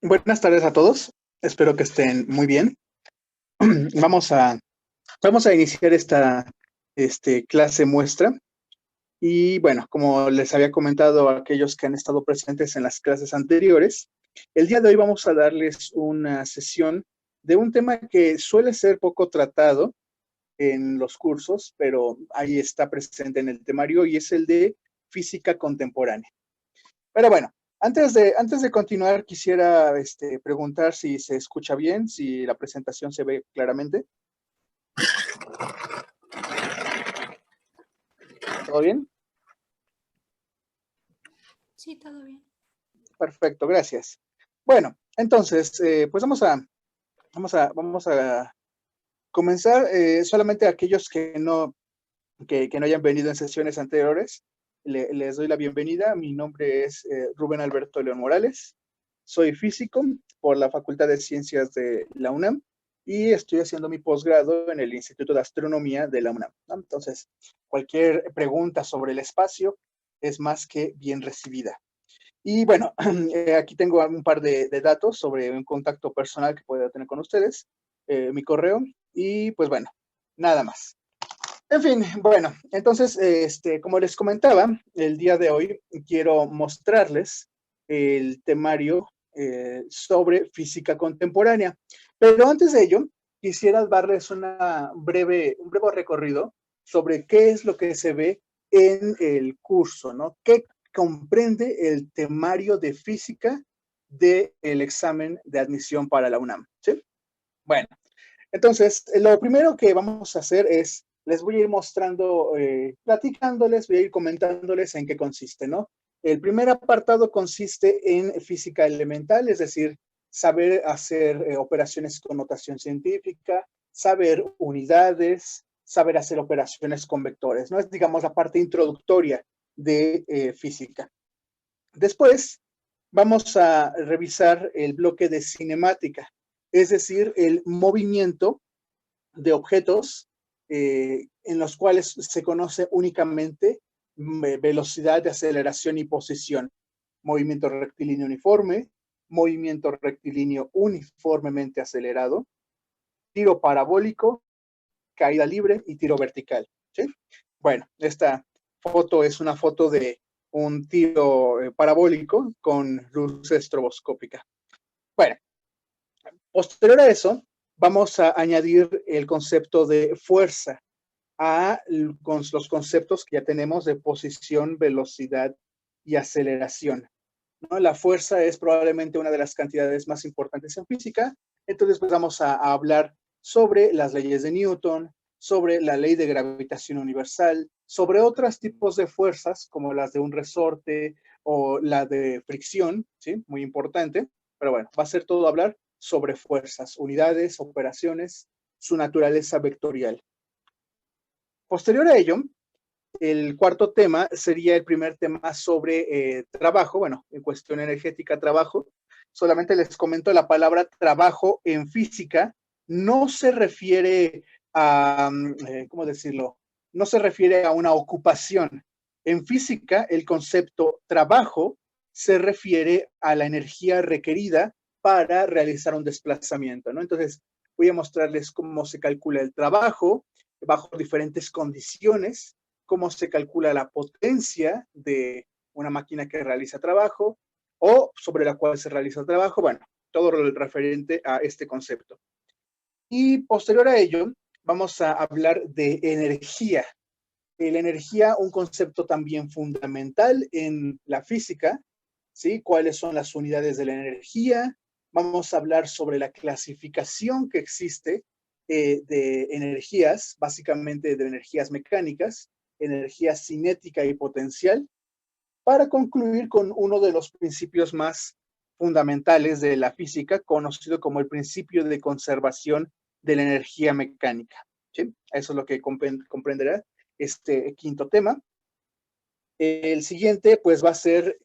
Buenas tardes a todos. Espero que estén muy bien. Vamos a, vamos a iniciar esta clase muestra. Y bueno, como les había comentado a aquellos que han estado presentes en las clases anteriores, el día de hoy vamos a darles una sesión de un tema que suele ser poco tratado en los cursos, pero ahí está presente en el temario y es el de física contemporánea. Pero bueno, antes de continuar, quisiera preguntar si se escucha bien, si la presentación se ve claramente. ¿Todo bien? Sí, todo bien. Perfecto, gracias. Bueno, entonces, pues vamos a comenzar. Solamente a aquellos que no hayan venido en sesiones anteriores, les doy la bienvenida. Mi nombre es Rubén Alberto León Morales. Soy físico por la Facultad de Ciencias de la UNAM y estoy haciendo mi posgrado en el Instituto de Astronomía de la UNAM, ¿no? Entonces, cualquier pregunta sobre el espacio es más que bien recibida. Y bueno, aquí tengo un par de datos sobre un contacto personal que pueda tener con ustedes, mi correo y pues bueno, nada más. En fin, bueno, entonces, como les comentaba, el día de hoy quiero mostrarles el temario sobre física contemporánea. Pero antes de ello, quisiera darles un breve recorrido sobre qué es lo que se ve en el curso, ¿no? ¿Qué comprende el temario de física del examen de admisión para la UNAM? ¿Sí? Bueno, entonces, lo primero que vamos a hacer es, les voy a ir mostrando, platicándoles, voy a ir comentándoles en qué consiste, ¿no? El primer apartado consiste en física elemental, es decir, saber hacer operaciones con notación científica, saber unidades, saber hacer operaciones con vectores, ¿no? Es, digamos, la parte introductoria de física. Después, vamos a revisar el bloque de cinemática, es decir, el movimiento de objetos en los cuales se conoce únicamente velocidad de aceleración y posición, movimiento rectilíneo uniforme, movimiento rectilíneo uniformemente acelerado, tiro parabólico, caída libre y tiro vertical. ¿Sí? Bueno, esta foto es una foto de un tiro parabólico con luz estroboscópica. Bueno, posterior a eso, vamos a añadir el concepto de fuerza a los conceptos que ya tenemos de posición, velocidad y aceleración, ¿no? La fuerza es probablemente una de las cantidades más importantes en física, entonces pues vamos a hablar sobre las leyes de Newton, sobre la ley de gravitación universal, sobre otros tipos de fuerzas como las de un resorte o la de fricción, ¿sí? Muy importante, pero bueno, va a ser todo hablar sobre fuerzas, unidades, operaciones, su naturaleza vectorial. Posterior a ello, el cuarto tema sería el primer tema sobre trabajo, bueno, en cuestión energética, trabajo. Solamente les comento la palabra trabajo en física no se refiere a, ¿cómo decirlo? No se refiere a una ocupación. En física, el concepto trabajo se refiere a la energía requerida para realizar un desplazamiento, ¿no? Entonces, voy a mostrarles cómo se calcula el trabajo bajo diferentes condiciones, cómo se calcula la potencia de una máquina que realiza trabajo o sobre la cual se realiza el trabajo, bueno, todo lo referente a este concepto. Y posterior a ello, vamos a hablar de energía. La energía, un concepto también fundamental en la física, ¿sí? ¿Cuáles son las unidades de la energía? Vamos a hablar sobre la clasificación que existe de energías, básicamente de energías mecánicas, energía cinética y potencial, para concluir con uno de los principios más fundamentales de la física, conocido como el principio de conservación de la energía mecánica. ¿Sí? Eso es lo que comprenderá este quinto tema. El siguiente, pues, va a ser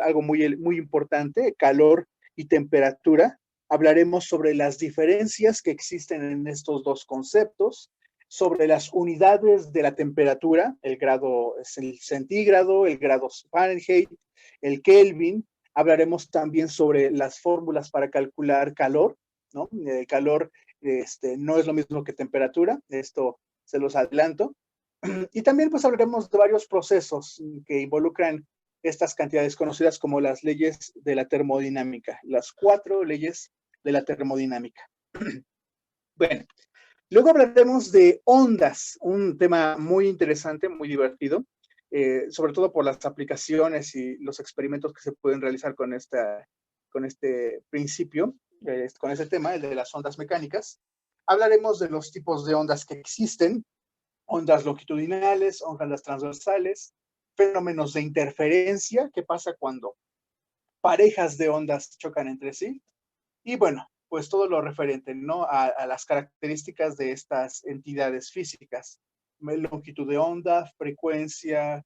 algo muy importante, calor y temperatura. Hablaremos sobre las diferencias que existen en estos dos conceptos, sobre las unidades de la temperatura, el grado es el centígrado, el grado Fahrenheit, el Kelvin. Hablaremos también sobre las fórmulas para calcular calor, ¿no? El calor no es lo mismo que temperatura, esto se los adelanto. Y también pues hablaremos de varios procesos que involucran estas cantidades conocidas como las leyes de la termodinámica, las 4 leyes de la termodinámica. Bueno, luego hablaremos de ondas, un tema muy interesante, muy divertido, sobre todo por las aplicaciones y los experimentos que se pueden realizar con este principio, con ese tema, el de las ondas mecánicas. Hablaremos de los tipos de ondas que existen, ondas longitudinales, ondas transversales, fenómenos de interferencia, qué pasa cuando parejas de ondas chocan entre sí, y bueno, pues todo lo referente, ¿no? A las características de estas entidades físicas, longitud de onda, frecuencia,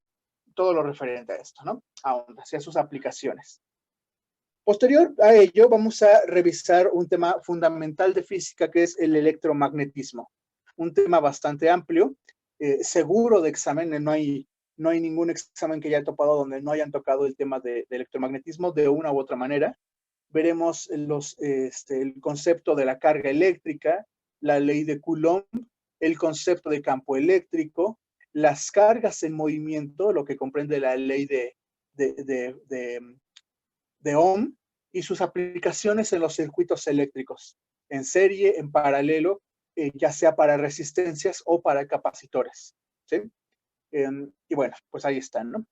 todo lo referente a esto, ¿no? A ondas y a sus aplicaciones. Posterior a ello, vamos a revisar un tema fundamental de física que es el electromagnetismo. Un tema bastante amplio, seguro de examen, no hay ningún examen que haya topado donde no hayan tocado el tema de electromagnetismo de una u otra manera. Veremos el concepto de la carga eléctrica, la ley de Coulomb, el concepto de campo eléctrico, las cargas en movimiento, lo que comprende la ley de Ohm y sus aplicaciones en los circuitos eléctricos, en serie, en paralelo, ya sea para resistencias o para capacitores. ¿Sí? Y bueno, pues ahí están, ¿no?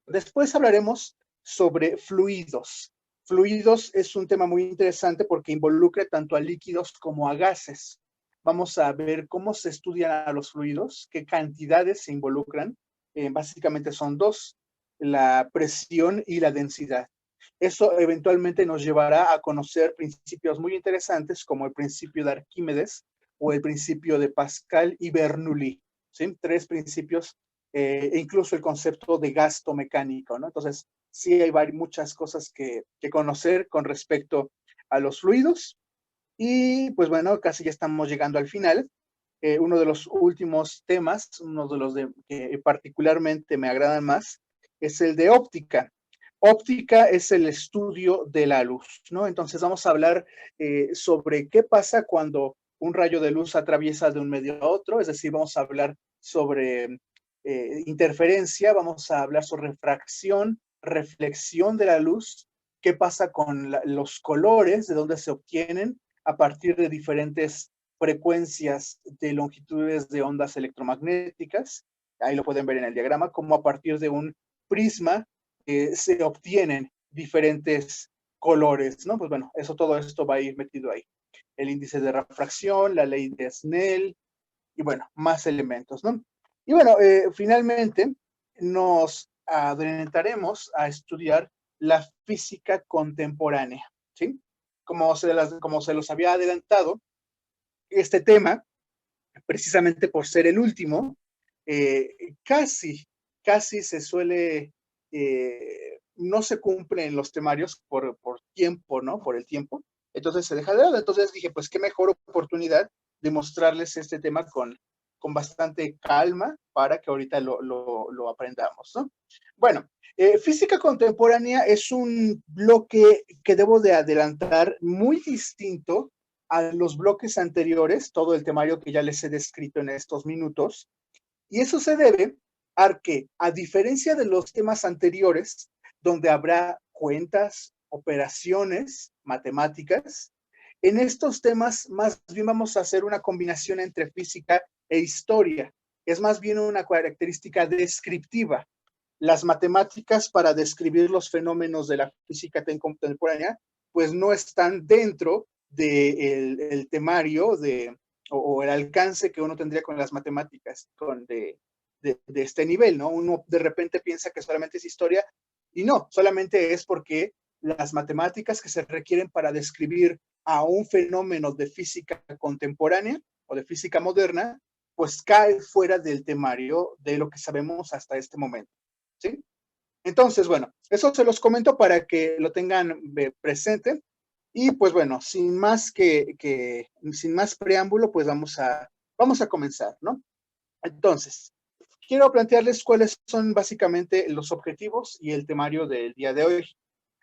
Después hablaremos sobre fluidos. Fluidos es un tema muy interesante porque involucra tanto a líquidos como a gases. Vamos a ver cómo se estudian a los fluidos, qué cantidades se involucran. Básicamente son dos, la presión y la densidad. Eso eventualmente nos llevará a conocer principios muy interesantes como el principio de Arquímedes o el principio de Pascal y Bernoulli. ¿Sí? 3 principios e incluso el concepto de gasto mecánico, ¿no? Entonces, sí hay muchas cosas que conocer con respecto a los fluidos. Y pues bueno, casi ya estamos llegando al final. Uno de los últimos temas, uno de los que particularmente me agradan más, es el de óptica. Óptica es el estudio de la luz, ¿no? Entonces vamos a hablar sobre qué pasa cuando un rayo de luz atraviesa de un medio a otro, es decir, vamos a hablar sobre interferencia, vamos a hablar sobre refracción, reflexión de la luz, qué pasa con los colores, de dónde se obtienen a partir de diferentes frecuencias de longitudes de ondas electromagnéticas, ahí lo pueden ver en el diagrama, como a partir de un prisma se obtienen diferentes colores, ¿no? Pues bueno, todo esto va a ir metido ahí. El índice de refracción, la ley de Snell, y bueno, más elementos, ¿no? Y bueno, finalmente nos adentraremos a estudiar la física contemporánea, ¿sí? Como se los había adelantado, este tema, precisamente por ser el último, casi se suele, no se cumple en los temarios por tiempo, ¿no? Por el tiempo. Entonces se deja de lado. Entonces dije, pues qué mejor oportunidad de mostrarles este tema con bastante calma para que ahorita lo aprendamos, ¿no? Bueno, física contemporánea es un bloque que debo de adelantar muy distinto a los bloques anteriores, todo el temario que ya les he descrito en estos minutos, y eso se debe a que, a diferencia de los temas anteriores, donde habrá cuentas, operaciones, matemáticas, en estos temas más bien vamos a hacer una combinación entre física e historia. Es más bien una característica descriptiva. Las matemáticas para describir los fenómenos de la física contemporánea, pues no están dentro del temario o el alcance que uno tendría con las matemáticas de este nivel, ¿no? Uno de repente piensa que solamente es historia y no, solamente es porque las matemáticas que se requieren para describir a un fenómeno de física contemporánea o de física moderna, pues cae fuera del temario de lo que sabemos hasta este momento, ¿sí? Entonces, bueno, eso se los comento para que lo tengan presente. Y pues bueno, sin más sin más preámbulo, pues vamos a comenzar, ¿no? Entonces, quiero plantearles cuáles son básicamente los objetivos y el temario del día de hoy.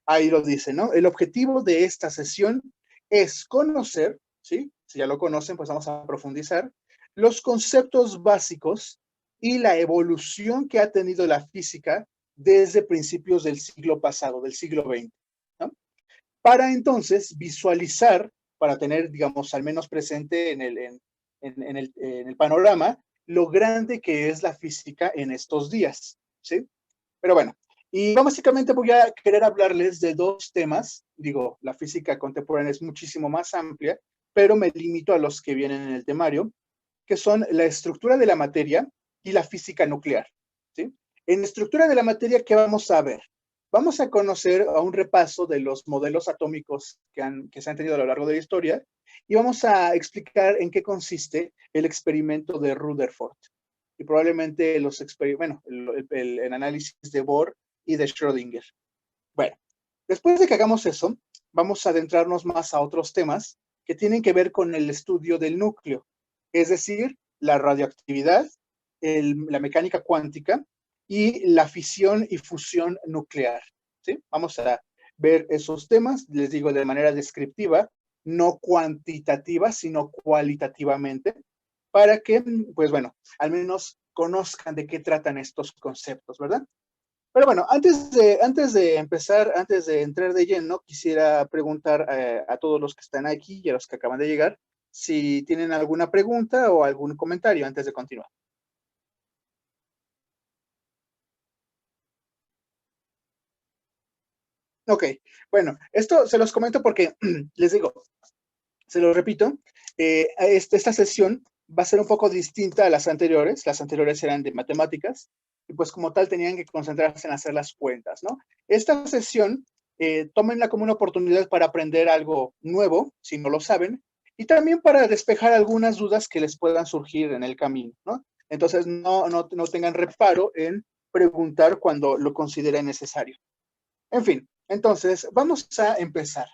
Ahí lo dice, ¿no? El objetivo de esta sesión es conocer, ¿sí? Si ya lo conocen, pues vamos a profundizar, los conceptos básicos y la evolución que ha tenido la física desde principios del siglo pasado, del siglo XX, ¿no? Para entonces visualizar, para tener, digamos, al menos presente en el panorama, lo grande que es la física en estos días, ¿sí? Pero bueno, y básicamente voy a querer hablarles de dos temas. Digo, la física contemporánea es muchísimo más amplia, pero me limito a los que vienen en el temario, que son la estructura de la materia y la física nuclear, ¿sí? En estructura de la materia, ¿qué vamos a ver? Vamos a conocer a un repaso de los modelos atómicos que se han tenido a lo largo de la historia y vamos a explicar en qué consiste el experimento de Rutherford y probablemente bueno, el análisis de Bohr y de Schrödinger. Bueno, después de que hagamos eso, vamos a adentrarnos más a otros temas que tienen que ver con el estudio del núcleo, es decir, la radioactividad, la mecánica cuántica y la fisión y fusión nuclear, ¿sí? Vamos a ver esos temas, les digo de manera descriptiva, no cuantitativa, sino cualitativamente, para que, pues bueno, al menos conozcan de qué tratan estos conceptos, ¿verdad? Pero bueno, antes de empezar, antes de entrar de lleno, quisiera preguntar a todos los que están aquí y a los que acaban de llegar si tienen alguna pregunta o algún comentario antes de continuar. Ok, bueno, esto se los comento porque les digo, se lo repito, esta sesión va a ser un poco distinta a las anteriores eran de matemáticas, y pues como tal tenían que concentrarse en hacer las cuentas, ¿no? Esta sesión, tómenla como una oportunidad para aprender algo nuevo, si no lo saben, y también para despejar algunas dudas que les puedan surgir en el camino, ¿no? Entonces no tengan reparo en preguntar cuando lo consideren necesario. En fin, entonces vamos a empezar.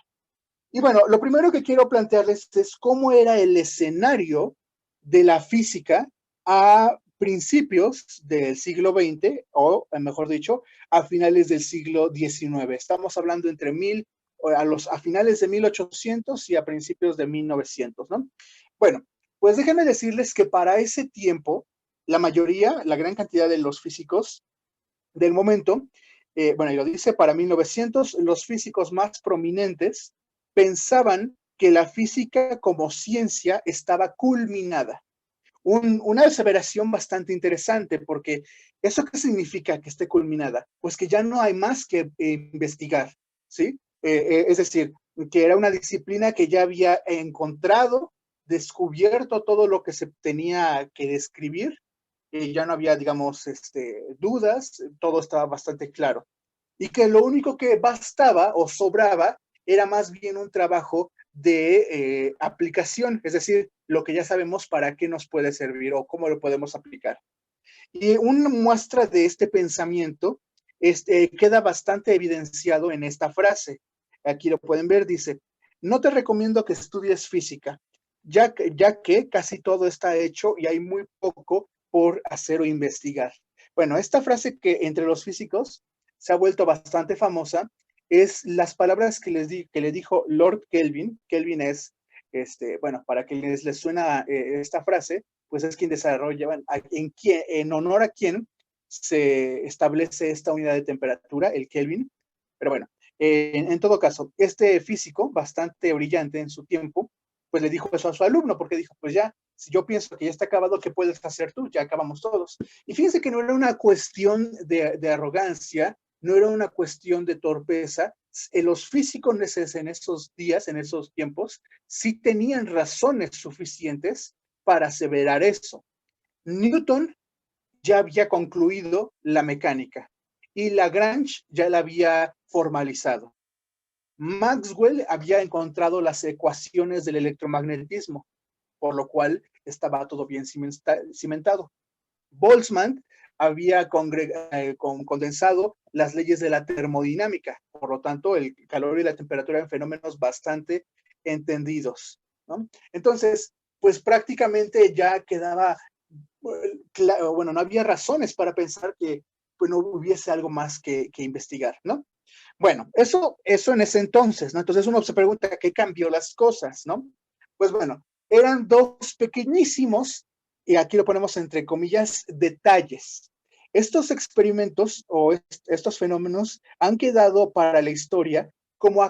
Y bueno, lo primero que quiero plantearles es cómo era el escenario de la física a principios del siglo XX, o mejor dicho, a finales del siglo XIX. Estamos hablando entre a finales de 1800 y a principios de 1900, ¿no? Bueno, pues déjenme decirles que para ese tiempo, la mayoría, la gran cantidad de los físicos del momento, bueno, y lo dice para 1900, los físicos más prominentes pensaban que la física como ciencia estaba culminada. Una aseveración bastante interesante, porque ¿eso qué significa que esté culminada? Pues que ya no hay más que investigar, ¿sí? Es decir, que era una disciplina que ya había encontrado, descubierto todo lo que se tenía que describir, ya no había, digamos, dudas, todo estaba bastante claro. Y que lo único que bastaba o sobraba era más bien un trabajo de aplicación, es decir, lo que ya sabemos para qué nos puede servir o cómo lo podemos aplicar. Y una muestra de este pensamiento queda bastante evidenciado en esta frase. Aquí lo pueden ver, dice, no te recomiendo que estudies física, ya que casi todo está hecho y hay muy poco por hacer o investigar. Bueno, esta frase que entre los físicos se ha vuelto bastante famosa es las palabras que le dijo Lord Kelvin. Kelvin es, bueno, para que les suena esta frase, pues es quien desarrolla, en honor a quien se establece esta unidad de temperatura, el Kelvin. Pero bueno, en todo caso, este físico, bastante brillante en su tiempo, pues le dijo eso a su alumno, porque dijo, pues ya, si yo pienso que ya está acabado, ¿qué puedes hacer tú? Ya acabamos todos. Y fíjense que no era una cuestión de arrogancia, no era una cuestión de torpeza. Los físicos en esos días, en esos tiempos, sí tenían razones suficientes para aseverar eso. Newton ya había concluido la mecánica y Lagrange ya la había formalizado. Maxwell había encontrado las ecuaciones del electromagnetismo, por lo cual estaba todo bien cimentado. Boltzmann había condensado las leyes de la termodinámica, por lo tanto el calor y la temperatura eran fenómenos bastante entendidos, ¿no? Entonces, pues prácticamente ya quedaba, bueno, no había razones para pensar que pues, no hubiese algo más que investigar, ¿no? Bueno, eso en ese entonces, ¿no? Entonces uno se pregunta, ¿qué cambió las cosas, no? Pues bueno, eran dos pequeñísimos, y aquí lo ponemos entre comillas, detalles. Estos experimentos o estos fenómenos han quedado para la historia como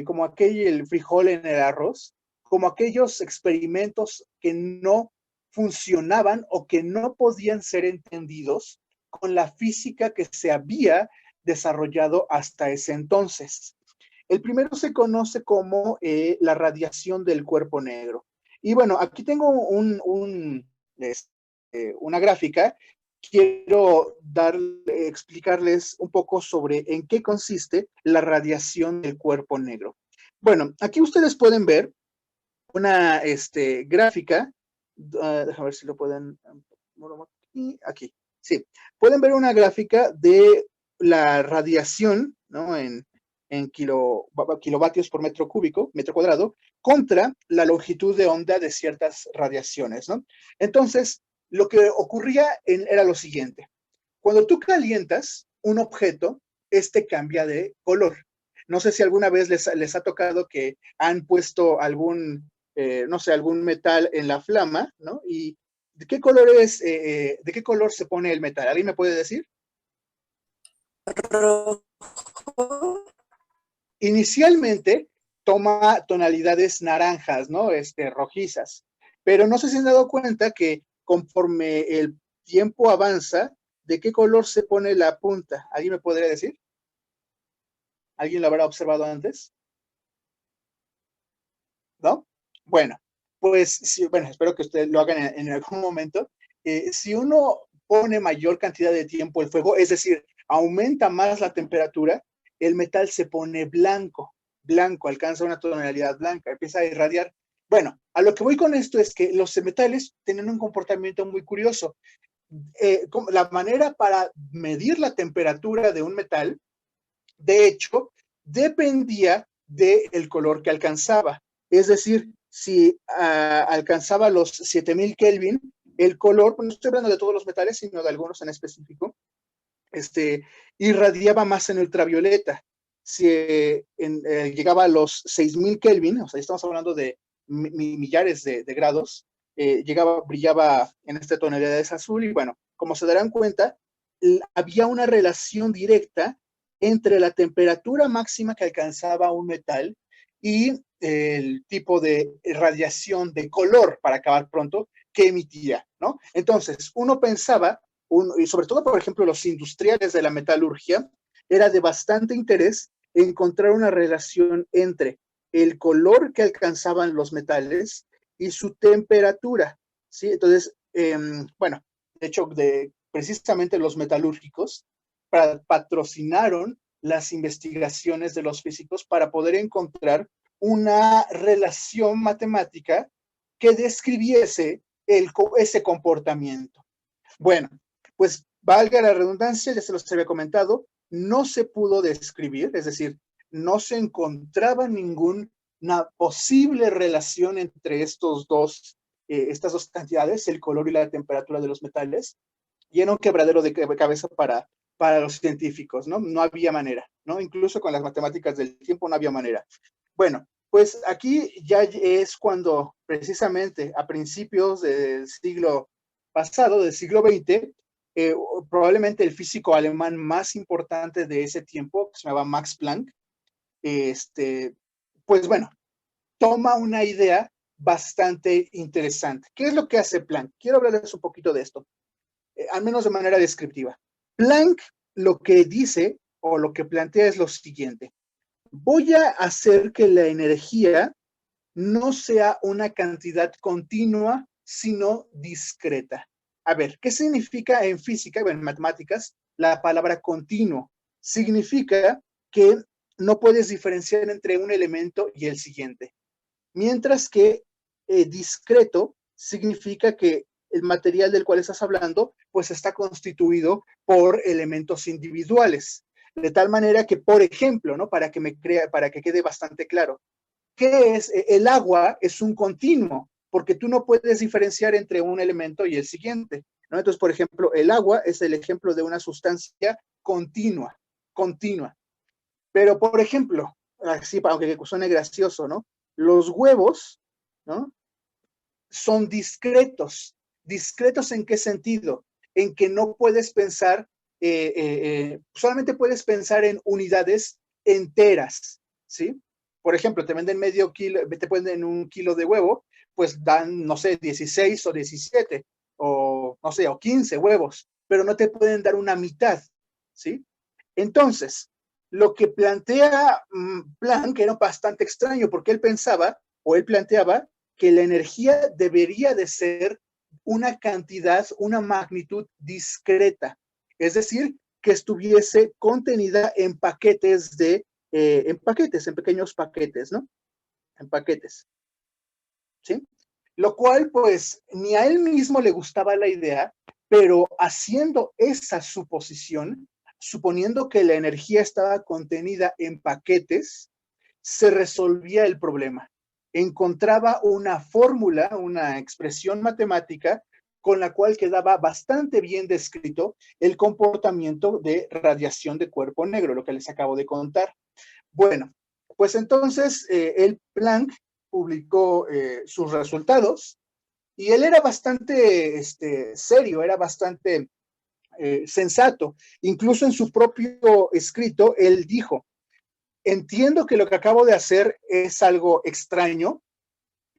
como aquel frijol en el arroz, como aquellos experimentos que no funcionaban o que no podían ser entendidos con la física que se había desarrollado hasta ese entonces. El primero se conoce como la radiación del cuerpo negro. Y bueno, aquí tengo una gráfica. Quiero explicarles un poco sobre en qué consiste la radiación del cuerpo negro. Bueno, aquí ustedes pueden ver una gráfica. Déjame ver si lo pueden. Aquí, sí. Pueden ver una gráfica de la radiación, ¿no? En kilovatios por metro cúbico, metro cuadrado, contra la longitud de onda de ciertas radiaciones, ¿no? Entonces, lo que ocurría era lo siguiente. Cuando tú calientas un objeto, este cambia de color. No sé si alguna vez les ha tocado que han puesto no sé, algún metal en la flama, ¿no? Y ¿de qué color de qué color se pone el metal? ¿Alguien me puede decir? Rojo. Inicialmente toma tonalidades naranjas, ¿no? Rojizas. Pero no sé si se han dado cuenta que conforme el tiempo avanza, ¿de qué color se pone la punta? ¿Alguien me podría decir? ¿Alguien lo habrá observado antes? ¿No? Bueno, pues, sí, bueno, espero que ustedes lo hagan en algún momento. Si uno pone mayor cantidad de tiempo el fuego, es decir, aumenta más la temperatura, el metal se pone blanco, alcanza una tonalidad blanca, empieza a irradiar. Bueno, a lo que voy con esto es que los metales tienen un comportamiento muy curioso. La manera para medir la temperatura de un metal, de hecho, dependía del color que alcanzaba. Es decir, si alcanzaba los 7000 Kelvin, el color, no estoy hablando de todos los metales, sino de algunos en específico, irradiaba más en ultravioleta. Si llegaba a los 6000 Kelvin, o sea, estamos hablando de millares de grados, brillaba en esta tonalidad de azul, y bueno, como se darán cuenta, había una relación directa entre la temperatura máxima que alcanzaba un metal y el tipo de radiación de color, para acabar pronto, que emitía, ¿no? Entonces, uno pensaba, y sobre todo, por ejemplo, los industriales de la metalurgia, era de bastante interés encontrar una relación entre el color que alcanzaban los metales y su temperatura, ¿sí? Entonces, bueno, de hecho, precisamente los metalúrgicos patrocinaron las investigaciones de los físicos para poder encontrar una relación matemática que describiese ese comportamiento. Bueno, pues valga la redundancia, ya se los había comentado, no se pudo describir, es decir, no se encontraba ninguna posible relación entre estas dos cantidades, el color y la temperatura de los metales, y era un quebradero de cabeza para los científicos, ¿no? No había manera, ¿no? Incluso con las matemáticas del tiempo no había manera. Bueno, pues aquí ya es cuando precisamente a principios del siglo pasado, del siglo XX, probablemente el físico alemán más importante de ese tiempo, que se llamaba Max Planck, pues bueno, toma una idea bastante interesante. ¿Qué es lo que hace Planck? Quiero hablarles un poquito de esto, al menos de manera descriptiva. Planck lo que dice o lo que plantea es lo siguiente: voy a hacer que la energía no sea una cantidad continua, sino discreta. A ver, ¿qué significa en física o en matemáticas la palabra continuo? Significa que no puedes diferenciar entre un elemento y el siguiente. Mientras que discreto significa que el material del cual estás hablando pues está constituido por elementos individuales. De tal manera que, por ejemplo, ¿no? Para que quede bastante claro, ¿qué es? El agua es un continuo, porque tú no puedes diferenciar entre un elemento y el siguiente, ¿no? Entonces, por ejemplo, el agua es el ejemplo de una sustancia continua. continua. Pero, por ejemplo, así, aunque suene gracioso, ¿no? Los huevos, ¿no? Son discretos. ¿Discretos en qué sentido? En que no puedes pensar, solamente puedes pensar en unidades enteras, ¿sí? Por ejemplo, te venden medio kilo, te venden un kilo de huevo, pues dan, no sé, 16 o 17, o no sé, o 15 huevos, pero no te pueden dar una mitad, ¿sí? Entonces, lo que plantea Planck era bastante extraño, porque él pensaba, o él planteaba, que la energía debería de ser una cantidad, una magnitud discreta, es decir, que estuviese contenida en paquetes en pequeños paquetes, ¿no? En paquetes, ¿sí? Lo cual, pues, ni a él mismo le gustaba la idea, pero haciendo esa suposición, suponiendo que la energía estaba contenida en paquetes, se resolvía el problema. Encontraba una fórmula, una expresión matemática con la cual quedaba bastante bien descrito el comportamiento de radiación de cuerpo negro, lo que les acabo de contar. Bueno, pues entonces el Planck publicó sus resultados y él era bastante serio, era bastante sensato. Incluso en su propio escrito, él dijo, entiendo que lo que acabo de hacer es algo extraño,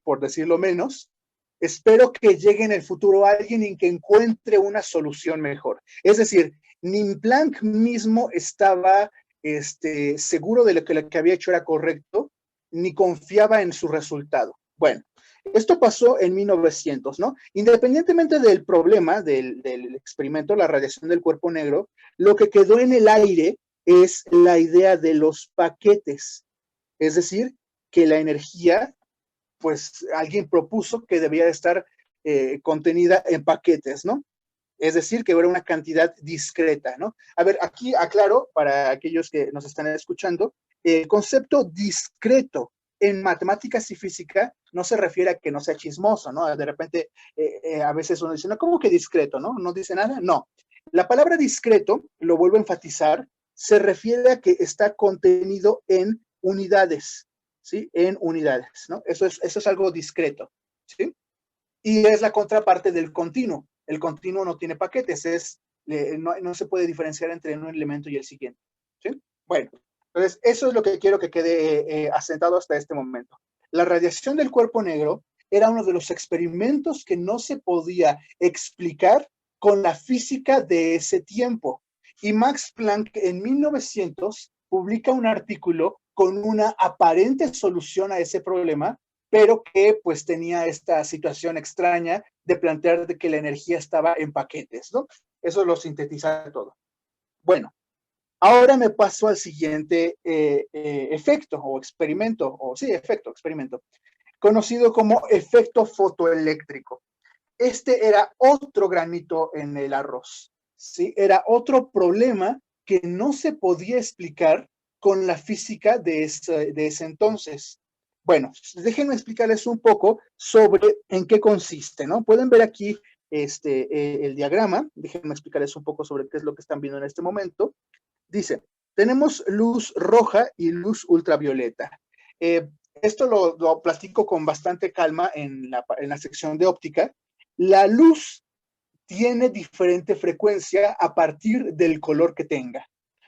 por decirlo menos. Espero que llegue en el futuro alguien en que encuentre una solución mejor. Es decir, ni Planck mismo estaba seguro de lo que había hecho era correcto, ni confiaba en su resultado. Bueno, esto pasó en 1900, ¿no? Independientemente del problema del experimento, la radiación del cuerpo negro, lo que quedó en el aire es la idea de los paquetes. Es decir, que la energía, pues alguien propuso que debía de estar contenida en paquetes, ¿no? Es decir, que era una cantidad discreta, ¿no? A ver, aquí aclaro para aquellos que nos están escuchando, el concepto discreto en matemáticas y física no se refiere a que no sea chismoso, ¿no? De repente, a veces uno dice, no, ¿cómo que discreto, no? ¿No dice nada? No. La palabra discreto, lo vuelvo a enfatizar, se refiere a que está contenido en unidades, ¿sí? En unidades, ¿no? Eso es algo discreto, ¿sí? Y es la contraparte del continuo. El continuo no tiene paquetes, no se puede diferenciar entre un elemento y el siguiente, ¿sí? Bueno, entonces eso es lo que quiero que quede asentado hasta este momento. La radiación del cuerpo negro era uno de los experimentos que no se podía explicar con la física de ese tiempo. Y Max Planck en 1900 publica un artículo con una aparente solución a ese problema, pero que pues tenía esta situación extraña de plantear de que la energía estaba en paquetes, ¿no? Eso lo sintetiza todo. Bueno, ahora me paso al siguiente efecto o experimento, o sí, experimento, conocido como efecto fotoeléctrico. Este era otro granito en el arroz, ¿sí? Era otro problema que no se podía explicar con la física de ese entonces. Bueno, déjenme explicarles un poco sobre en qué consiste, ¿no? Pueden ver aquí el diagrama, déjenme explicarles un poco sobre qué es lo que están viendo en este momento. Dice, tenemos luz roja y luz ultravioleta. Esto lo platico con bastante calma en la sección de óptica. La luz tiene diferente frecuencia a partir del color que tenga.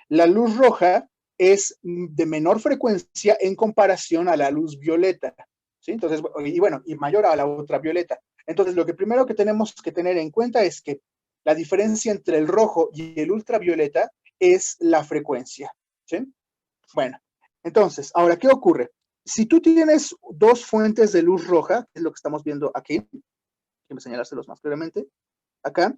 La luz roja es de menor frecuencia en comparación a la luz violeta, ¿sí? Entonces, y mayor a la ultravioleta. Entonces, lo que primero que tenemos que tener en cuenta es que la diferencia entre el rojo y el ultravioleta es la frecuencia, ¿sí? Bueno, entonces, ahora, ¿qué ocurre? Si tú tienes dos fuentes de luz roja, que es lo que estamos viendo aquí, déjenme señalárselos más claramente, acá,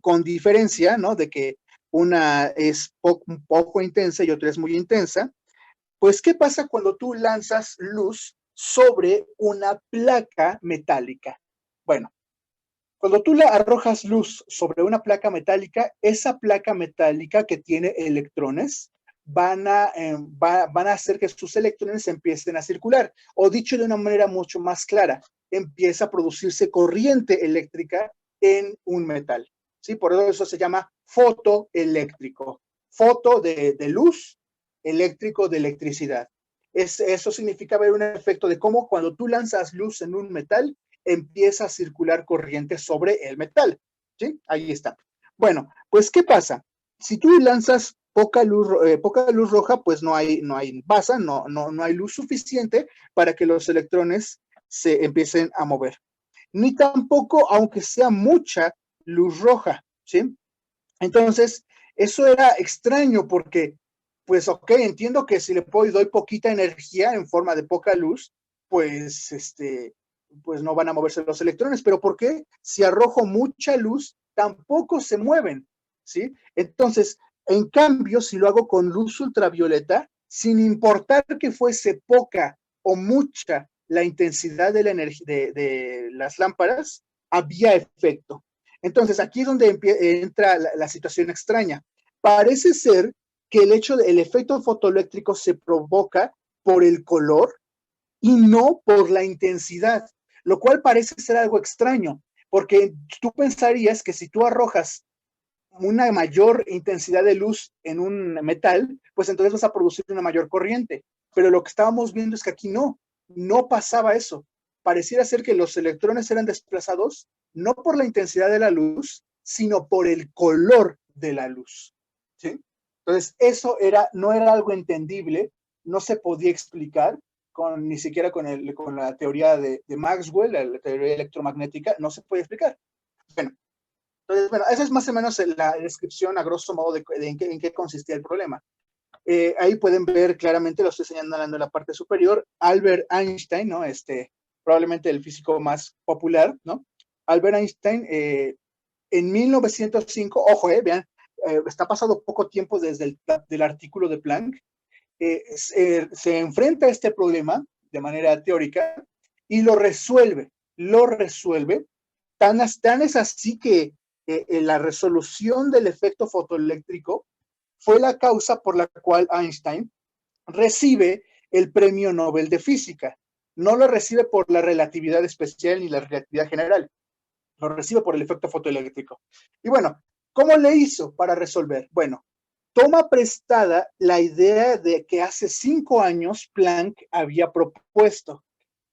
con diferencia, ¿no? De que una es un poco intensa y otra es muy intensa, pues, ¿qué pasa cuando tú lanzas luz sobre una placa metálica? Bueno, cuando tú le arrojas luz sobre una placa metálica, esa placa metálica que tiene electrones van a hacer que sus electrones empiecen a circular. O dicho de una manera mucho más clara, empieza a producirse corriente eléctrica en un metal, ¿sí? Por eso se llama fotoeléctrico, foto de luz, eléctrico de electricidad. Eso significa ver un efecto de cómo cuando tú lanzas luz en un metal, empieza a circular corriente sobre el metal. ¿Sí? Ahí está. Bueno, pues, ¿qué pasa? Si tú lanzas poca luz roja, pues no hay masa, no hay luz suficiente para que los electrones se empiecen a mover. Ni tampoco, aunque sea mucha luz roja, ¿sí? Entonces, eso era extraño porque, pues, ok, entiendo que si le doy poquita energía en forma de poca luz, pues, pues no van a moverse los electrones. ¿Pero por qué? Si arrojo mucha luz, tampoco se mueven, ¿sí? Entonces, en cambio, si lo hago con luz ultravioleta, sin importar que fuese poca o mucha la intensidad de la energía de las lámparas, había efecto. Entonces, aquí es donde entra la situación extraña. Parece ser que el efecto fotoeléctrico se provoca por el color y no por la intensidad, lo cual parece ser algo extraño, porque tú pensarías que si tú arrojas una mayor intensidad de luz en un metal, pues entonces vas a producir una mayor corriente. Pero lo que estábamos viendo es que aquí no pasaba eso. Pareciera ser que los electrones eran desplazados no por la intensidad de la luz, sino por el color de la luz. ¿Sí? Entonces, eso no era algo entendible, no se podía explicar ni siquiera con la teoría de Maxwell, la teoría electromagnética, no se puede explicar. Bueno, entonces, bueno, esa es más o menos la descripción a grosso modo de en qué consistía el problema. Ahí pueden ver claramente, lo estoy señalando en la parte superior, Albert Einstein, ¿no? Probablemente el físico más popular, ¿no? Albert Einstein, en 1905, ojo, vean, está pasado poco tiempo desde el artículo de Planck, se enfrenta a este problema de manera teórica y lo resuelve. Tan es así que la resolución del efecto fotoeléctrico fue la causa por la cual Einstein recibe el Premio Nobel de Física. No lo recibe por la relatividad especial ni la relatividad general, lo recibe por el efecto fotoeléctrico. Y bueno, ¿cómo le hizo para resolver? Bueno, toma prestada la idea de que hace 5 años Planck había propuesto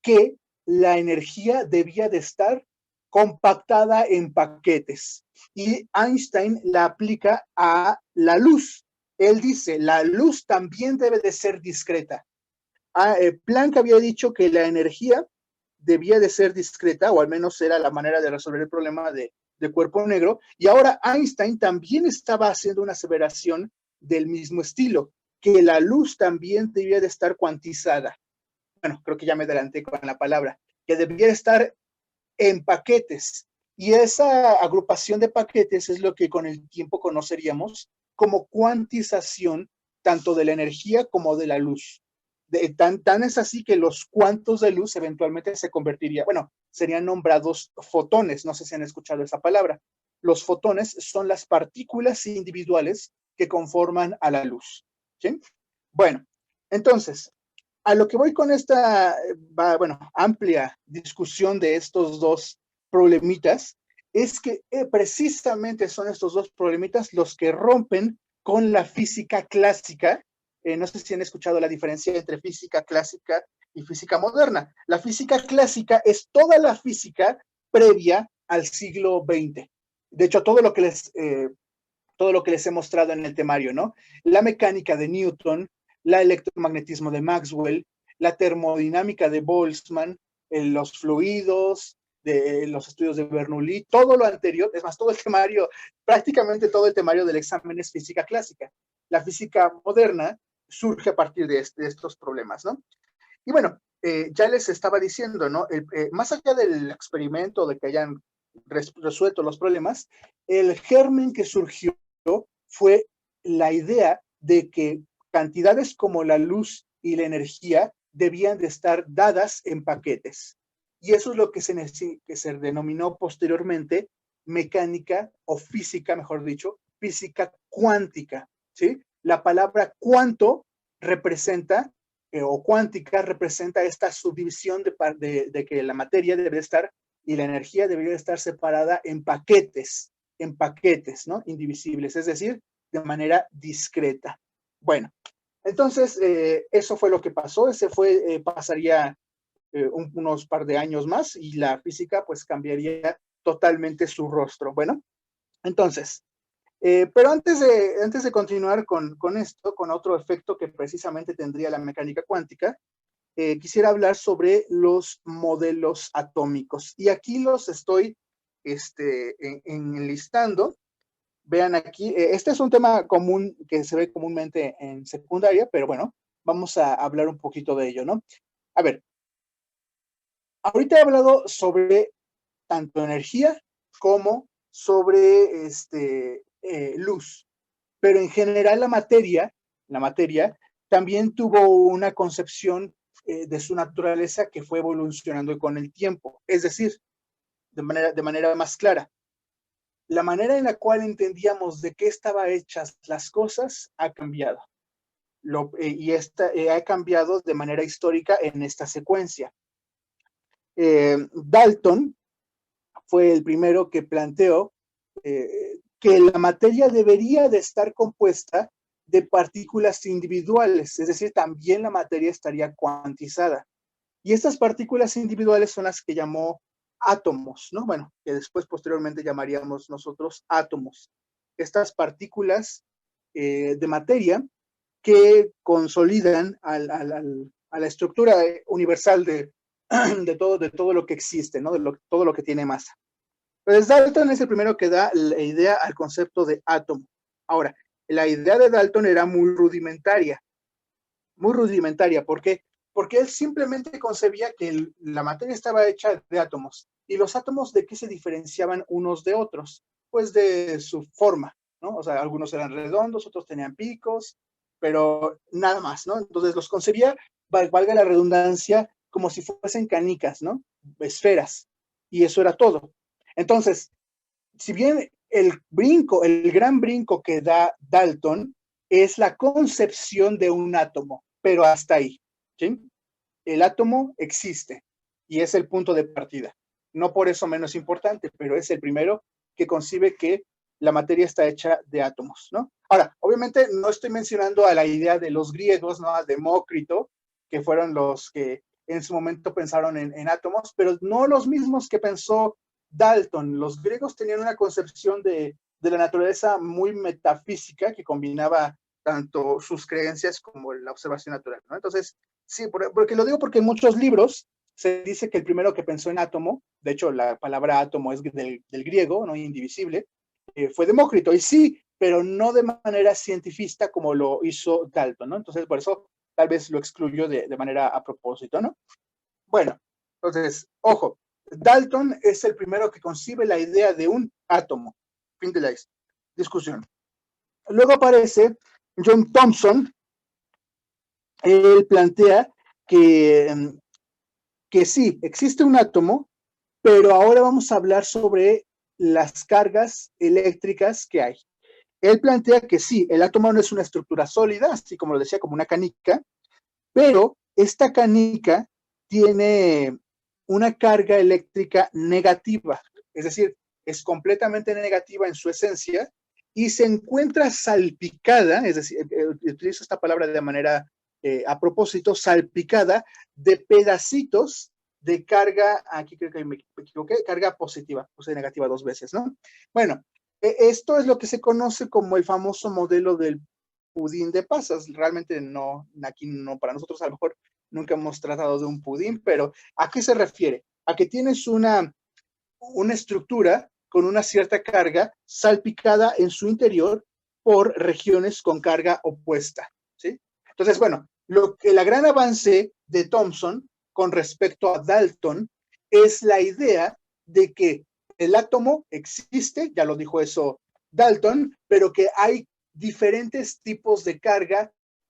que la energía debía de estar compactada en paquetes. Y Einstein la aplica a la luz. Él dice, la luz también debe de ser discreta. Planck había dicho que la energía debía de ser discreta, o al menos era la manera de resolver el problema de cuerpo negro, y ahora Einstein también estaba haciendo una aseveración del mismo estilo, que la luz también debía de estar cuantizada. Bueno, creo que ya me adelanté con la palabra, que debía estar en paquetes. Y esa agrupación de paquetes es lo que con el tiempo conoceríamos como cuantización tanto de la energía como de la luz. Tan es así que los cuantos de luz eventualmente se convertirían, bueno, serían nombrados fotones, no sé si han escuchado esa palabra. Los fotones son las partículas individuales que conforman a la luz. ¿Sí? Bueno, entonces, a lo que voy con esta, bueno, amplia discusión de estos dos problemitas, es que precisamente son estos dos problemitas los que rompen con la física clásica. No sé si han escuchado la diferencia entre física clásica y física moderna. La física clásica es toda la física previa al siglo XX. De hecho, todo lo que les he mostrado en el temario, ¿no? La mecánica de Newton, el electromagnetismo de Maxwell, la termodinámica de Boltzmann, los fluidos, de los estudios de Bernoulli, todo lo anterior, es más, todo el temario, prácticamente todo el temario del examen es física clásica. La física moderna surge a partir de estos problemas, ¿no? Y bueno, ya les estaba diciendo, ¿no? Más allá del experimento de que hayan resuelto los problemas, el germen que surgió fue la idea de que cantidades como la luz y la energía debían de estar dadas en paquetes. Y eso es lo que se denominó posteriormente mecánica o física, mejor dicho, física cuántica, ¿sí? La palabra cuánto representa, o cuántica representa esta subdivisión de que la materia debe estar y la energía debería estar separada en paquetes, ¿no? Indivisibles, es decir, de manera discreta. Bueno, entonces eso fue lo que pasó, pasaría unos par de años más y la física pues cambiaría totalmente su rostro. Bueno, entonces, pero antes de continuar con esto, con otro efecto que precisamente tendría la mecánica cuántica, quisiera hablar sobre los modelos atómicos. Y aquí los estoy enlistando. Vean aquí, este es un tema común que se ve comúnmente en secundaria, pero bueno, vamos a hablar un poquito de ello, ¿no? A ver, ahorita he hablado sobre tanto energía como sobre luz, pero en general la materia también tuvo una concepción de su naturaleza que fue evolucionando con el tiempo, es decir, de manera más clara. La manera en la cual entendíamos de qué estaban hechas las cosas ha cambiado. Ha cambiado de manera histórica en esta secuencia. Dalton fue el primero que planteó que la materia debería de estar compuesta de partículas individuales, es decir, también la materia estaría cuantizada. Y estas partículas individuales son las que llamó átomos, ¿no? Bueno, que después posteriormente llamaríamos nosotros átomos. Estas partículas de materia que consolidan a la estructura universal de todo lo que existe, ¿no? Todo lo que tiene masa. Entonces, Dalton es el primero que da la idea al concepto de átomo. Ahora, la idea de Dalton era muy rudimentaria. ¿Por qué? Porque él simplemente concebía que la materia estaba hecha de átomos. ¿Y los átomos de qué se diferenciaban unos de otros? Pues de su forma, ¿no? O sea, algunos eran redondos, otros tenían picos, pero nada más, ¿no? Entonces los concebía, valga la redundancia, como si fuesen canicas, ¿no? Esferas. Y eso era todo. Entonces, si bien el gran brinco que da Dalton es la concepción de un átomo, pero hasta ahí, ¿sí? El átomo existe y es el punto de partida. No por eso menos importante, pero es el primero que concibe que la materia está hecha de átomos, ¿no? Ahora, obviamente no estoy mencionando a la idea de los griegos, ¿no? A Demócrito, que fueron los que en su momento pensaron en átomos, pero no los mismos que pensó Dalton. Los griegos tenían una concepción de la naturaleza muy metafísica que combinaba tanto sus creencias como la observación natural, ¿no? Entonces, sí, porque lo digo porque en muchos libros se dice que el primero que pensó en átomo, de hecho la palabra átomo es del griego, no indivisible, fue Demócrito, y sí, pero no de manera cientifista como lo hizo Dalton, ¿no? Entonces, por eso tal vez lo excluyó de manera a propósito, ¿no? Bueno, entonces, ojo, Dalton es el primero que concibe la idea de un átomo. Fin de la discusión. Luego aparece John Thomson. Él plantea que sí, existe un átomo, pero ahora vamos a hablar sobre las cargas eléctricas que hay. Él plantea que sí, el átomo no es una estructura sólida, así como lo decía, como una canica, pero esta canica tiene una carga eléctrica negativa, es decir, es completamente negativa en su esencia y se encuentra salpicada, es decir, utilizo esta palabra de manera a propósito, salpicada de pedacitos de carga, aquí creo que me equivoqué, carga positiva, puse negativa dos veces, ¿no? Bueno, esto es lo que se conoce como el famoso modelo del pudín de pasas. Realmente no, aquí no, para nosotros a lo mejor nunca hemos tratado de un pudín, pero ¿a qué se refiere? A que tienes una estructura con una cierta carga salpicada en su interior por regiones con carga opuesta, ¿sí? Entonces, bueno, la gran avance de Thomson con respecto a Dalton es la idea de que el átomo existe, ya lo dijo eso Dalton, pero que hay diferentes tipos de carga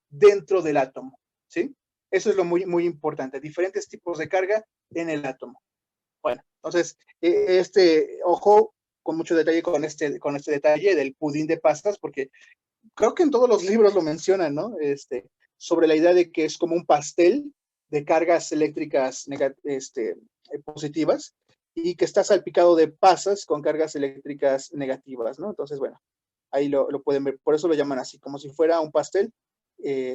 dentro del átomo, ¿sí? Eso es lo muy, muy importante, diferentes tipos de carga en el átomo. Bueno, entonces, ojo con mucho detalle con este detalle del pudín de pastas, porque creo que en todos los libros lo mencionan, ¿no? Sobre la idea de que es como un pastel de cargas eléctricas positivas y que está salpicado de pasas con cargas eléctricas negativas, ¿no? Entonces, bueno, Ahí lo pueden ver, por eso lo llaman así, como si fuera un pastel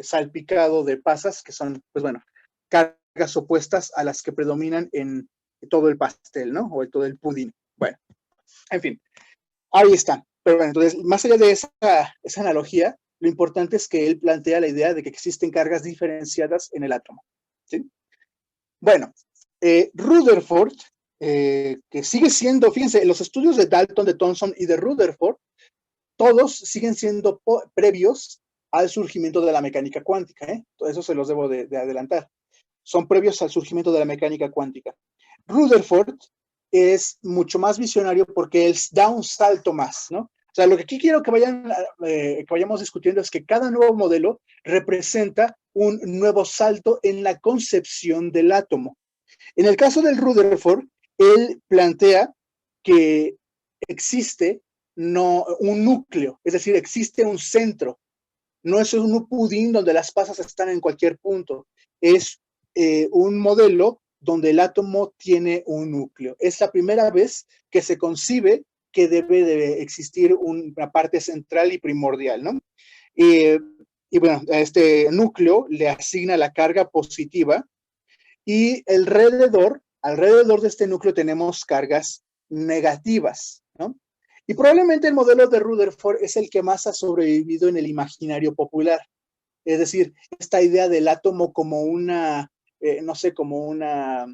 salpicado de pasas, que son, pues bueno, cargas opuestas a las que predominan en todo el pastel, ¿no? O en todo el pudín. Bueno, en fin, ahí está. Pero bueno, entonces, más allá de esa analogía, lo importante es que él plantea la idea de que existen cargas diferenciadas en el átomo, ¿sí? Bueno, Rutherford, que sigue siendo, fíjense, los estudios de Dalton, de Thomson y de Rutherford, todos siguen siendo previos al surgimiento de la mecánica cuántica, ¿eh? Todo eso se los debo de adelantar. Son previos al surgimiento de la mecánica cuántica. Rutherford es mucho más visionario porque él da un salto más, ¿no? O sea, lo que aquí quiero que vayamos discutiendo es que cada nuevo modelo representa un nuevo salto en la concepción del átomo. En el caso del Rutherford, él plantea que existe un núcleo, es decir, existe un centro. No es un pudín donde las pasas están en cualquier punto. Es un modelo donde el átomo tiene un núcleo. Es la primera vez que se concibe que debe de existir una parte central y primordial, ¿no? Y bueno, a este núcleo le asigna la carga positiva y alrededor de este núcleo tenemos cargas negativas, ¿no? Y probablemente el modelo de Rutherford es el que más ha sobrevivido en el imaginario popular. Es decir, esta idea del átomo como una, no sé, como una,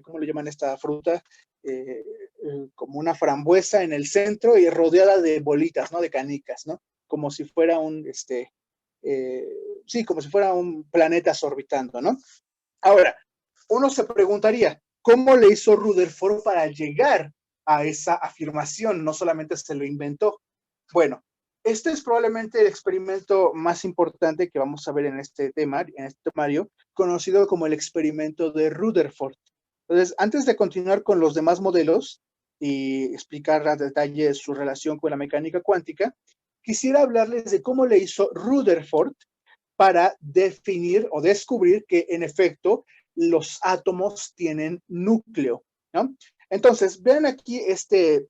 ¿cómo le llaman esta fruta? Como una frambuesa en el centro y rodeada de bolitas, ¿no? De canicas, ¿no? Como si fuera eh, sí, como si fuera un planeta orbitando, ¿no? Ahora, uno se preguntaría, ¿cómo le hizo Rutherford para llegar a esa afirmación? No solamente se lo inventó. Bueno, este es probablemente el experimento más importante que vamos a ver en este temario, conocido como el experimento de Rutherford. Entonces, antes de continuar con los demás modelos y explicar a detalle su relación con la mecánica cuántica, quisiera hablarles de cómo le hizo Rutherford para definir o descubrir que en efecto los átomos tienen núcleo, ¿no? Entonces, vean aquí este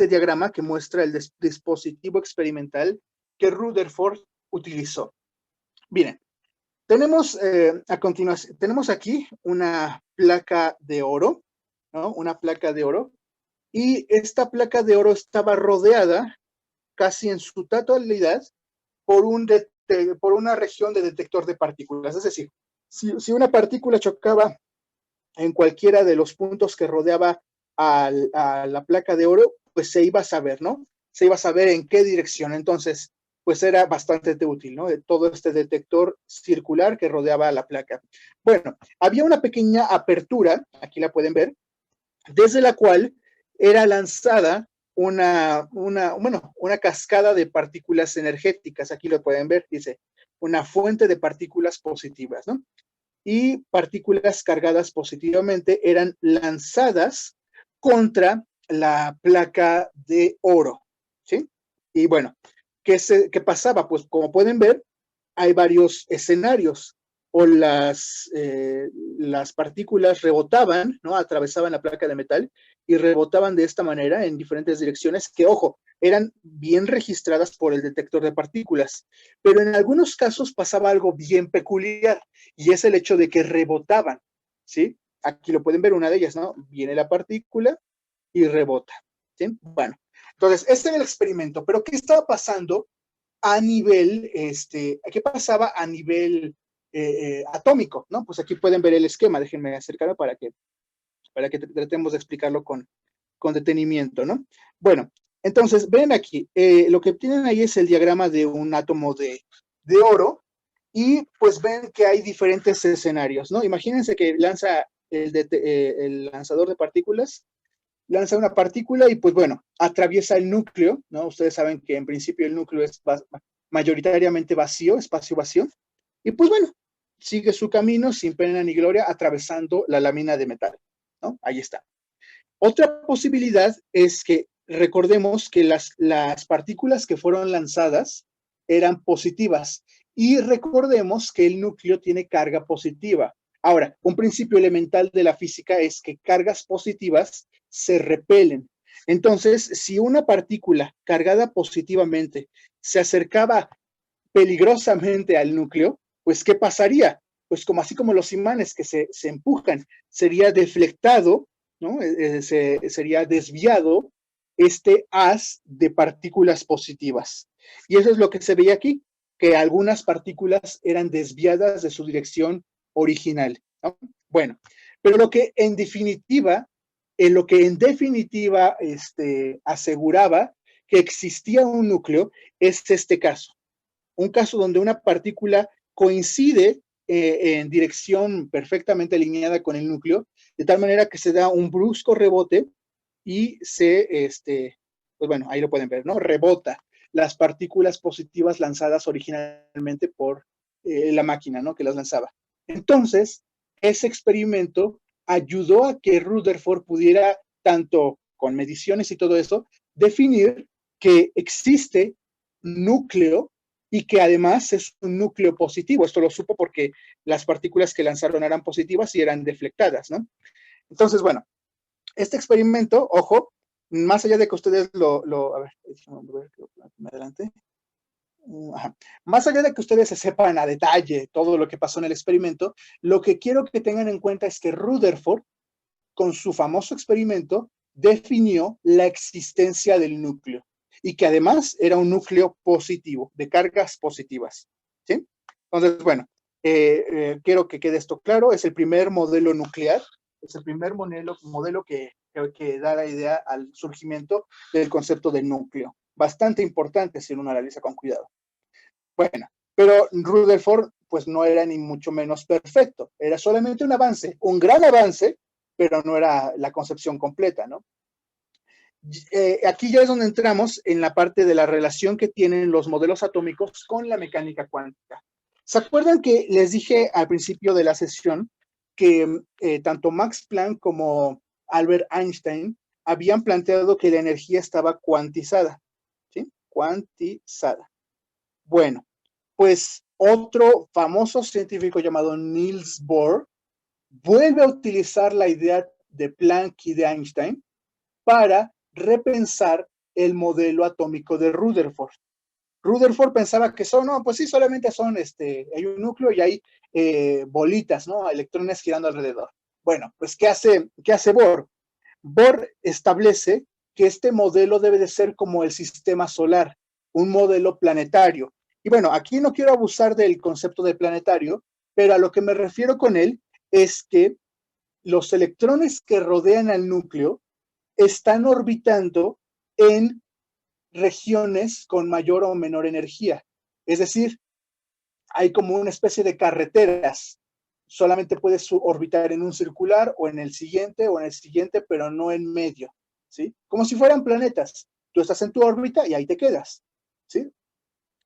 diagrama que muestra el dispositivo experimental que Rutherford utilizó. Miren, tenemos a continuación, tenemos aquí una placa de oro, ¿no? Una placa de oro, y esta placa de oro estaba rodeada casi en su totalidad por una región de detector de partículas. Es decir, si una partícula chocaba en cualquiera de los puntos que rodeaba a la placa de oro, pues se iba a saber, ¿no? Se iba a saber en qué dirección. Entonces, pues era bastante útil, ¿no? Todo este detector circular que rodeaba la placa. Bueno, había una pequeña apertura, aquí la pueden ver, desde la cual era lanzada una cascada de partículas energéticas. Aquí lo pueden ver, dice, una fuente de partículas positivas, ¿no? Y partículas cargadas positivamente eran lanzadas contra la placa de oro, ¿sí? Y bueno, ¿qué pasaba? Pues como pueden ver, hay varios escenarios, o las partículas rebotaban, ¿no? Atravesaban la placa de metal y rebotaban de esta manera en diferentes direcciones que, ojo, eran bien registradas por el detector de partículas, pero en algunos casos pasaba algo bien peculiar y es el hecho de que rebotaban, ¿sí? Aquí lo pueden ver, una de ellas, ¿no? Viene la partícula y rebota, ¿sí? Bueno, entonces, este era el experimento, pero ¿qué estaba pasando a nivel, qué pasaba a nivel atómico, ¿no? Pues aquí pueden ver el esquema, déjenme acercarme para que tratemos de explicarlo con detenimiento, ¿no? Bueno, entonces, ven aquí, lo que tienen ahí es el diagrama de un átomo de oro y pues ven que hay diferentes escenarios, ¿no? Imagínense que lanza el lanzador de partículas, lanza una partícula y pues bueno, atraviesa el núcleo, ¿no? Ustedes saben que en principio el núcleo es mayoritariamente vacío, espacio vacío, y pues bueno, sigue su camino sin pena ni gloria atravesando la lámina de metal, ¿no? Ahí está. Otra posibilidad es que recordemos que las partículas que fueron lanzadas eran positivas y recordemos que el núcleo tiene carga positiva. Ahora, un principio elemental de la física es que cargas positivas se repelen. Entonces, si una partícula cargada positivamente se acercaba peligrosamente al núcleo, pues ¿qué pasaría? Pues como así como los imanes que se empujan, sería deflectado, ¿no? Sería desviado este haz de partículas positivas. Y eso es lo que se veía aquí, que algunas partículas eran desviadas de su dirección original, ¿no? Bueno, pero lo que en definitiva aseguraba que existía un núcleo es este caso. Un caso donde una partícula coincide en dirección perfectamente alineada con el núcleo, de tal manera que se da un brusco rebote y pues bueno, ahí lo pueden ver, ¿no? Rebota las partículas positivas lanzadas originalmente por la máquina, ¿no? Que las lanzaba. Entonces, ese experimento ayudó a que Rutherford pudiera, tanto con mediciones y todo eso, definir que existe núcleo y que además es un núcleo positivo. Esto lo supo porque las partículas que lanzaron eran positivas y eran deflectadas, ¿no? Entonces, bueno, este experimento, ojo, más allá de que ustedes a ver, me adelante. Ajá. Más allá de que ustedes se sepan a detalle todo lo que pasó en el experimento, lo que quiero que tengan en cuenta es que Rutherford, con su famoso experimento, definió la existencia del núcleo y que además era un núcleo positivo, de cargas positivas. ¿Sí? Entonces, bueno, quiero que quede esto claro, es el primer modelo nuclear, es el primer modelo que da la idea al surgimiento del concepto de núcleo. Bastante importante si uno lo analiza con cuidado. Bueno, pero Rutherford pues no era ni mucho menos perfecto, era solamente un avance, un gran avance, pero no era la concepción completa, ¿no? Aquí ya es donde entramos en la parte de la relación que tienen los modelos atómicos con la mecánica cuántica. ¿Se acuerdan que les dije al principio de la sesión que tanto Max Planck como Albert Einstein habían planteado que la energía estaba cuantizada? ¿Sí? Cuantizada. Bueno, pues otro famoso científico llamado Niels Bohr vuelve a utilizar la idea de Planck y de Einstein para repensar el modelo atómico de Rutherford. Rutherford pensaba que no, pues sí, solamente hay un núcleo y hay bolitas, ¿no? Electrones girando alrededor. Bueno, pues ¿qué hace Bohr? Bohr establece que este modelo debe de ser como el sistema solar, un modelo planetario. Y bueno, aquí no quiero abusar del concepto de planetario, pero a lo que me refiero con él es que los electrones que rodean al núcleo están orbitando en regiones con mayor o menor energía. Es decir, hay como una especie de carreteras. Solamente puedes orbitar en un circular o en el siguiente, pero no en medio, ¿sí? Como si fueran planetas. Tú estás en tu órbita y ahí te quedas, ¿sí?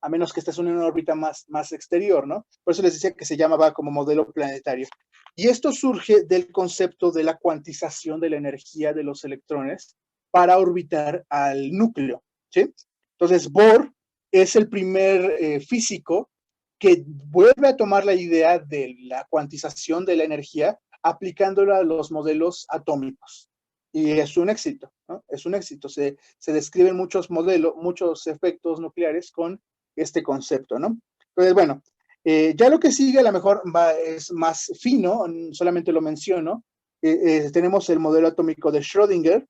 A menos que estés en una órbita más exterior, ¿no? Por eso les decía que se llamaba como modelo planetario. Y esto surge del concepto de la cuantización de la energía de los electrones para orbitar al núcleo, ¿sí? Entonces, Bohr es el primer físico que vuelve a tomar la idea de la cuantización de la energía aplicándola a los modelos atómicos. Y es un éxito, ¿no? Es un éxito. Se describen muchos modelos, muchos efectos nucleares con este concepto, ¿no? Entonces, bueno, ya lo que sigue a lo mejor es más fino, solamente lo menciono. Tenemos el modelo atómico de Schrödinger.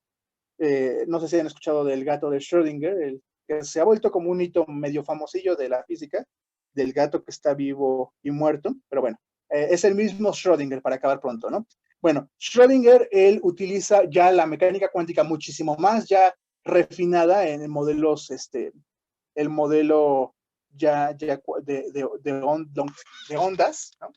No sé si han escuchado del gato de Schrödinger, que se ha vuelto como un hito medio famosillo de la física, del gato que está vivo y muerto, pero bueno, es el mismo Schrödinger para acabar pronto, ¿no? Bueno, Schrödinger, él utiliza ya la mecánica cuántica muchísimo más ya refinada en modelos, el modelo ya de ondas, ¿no?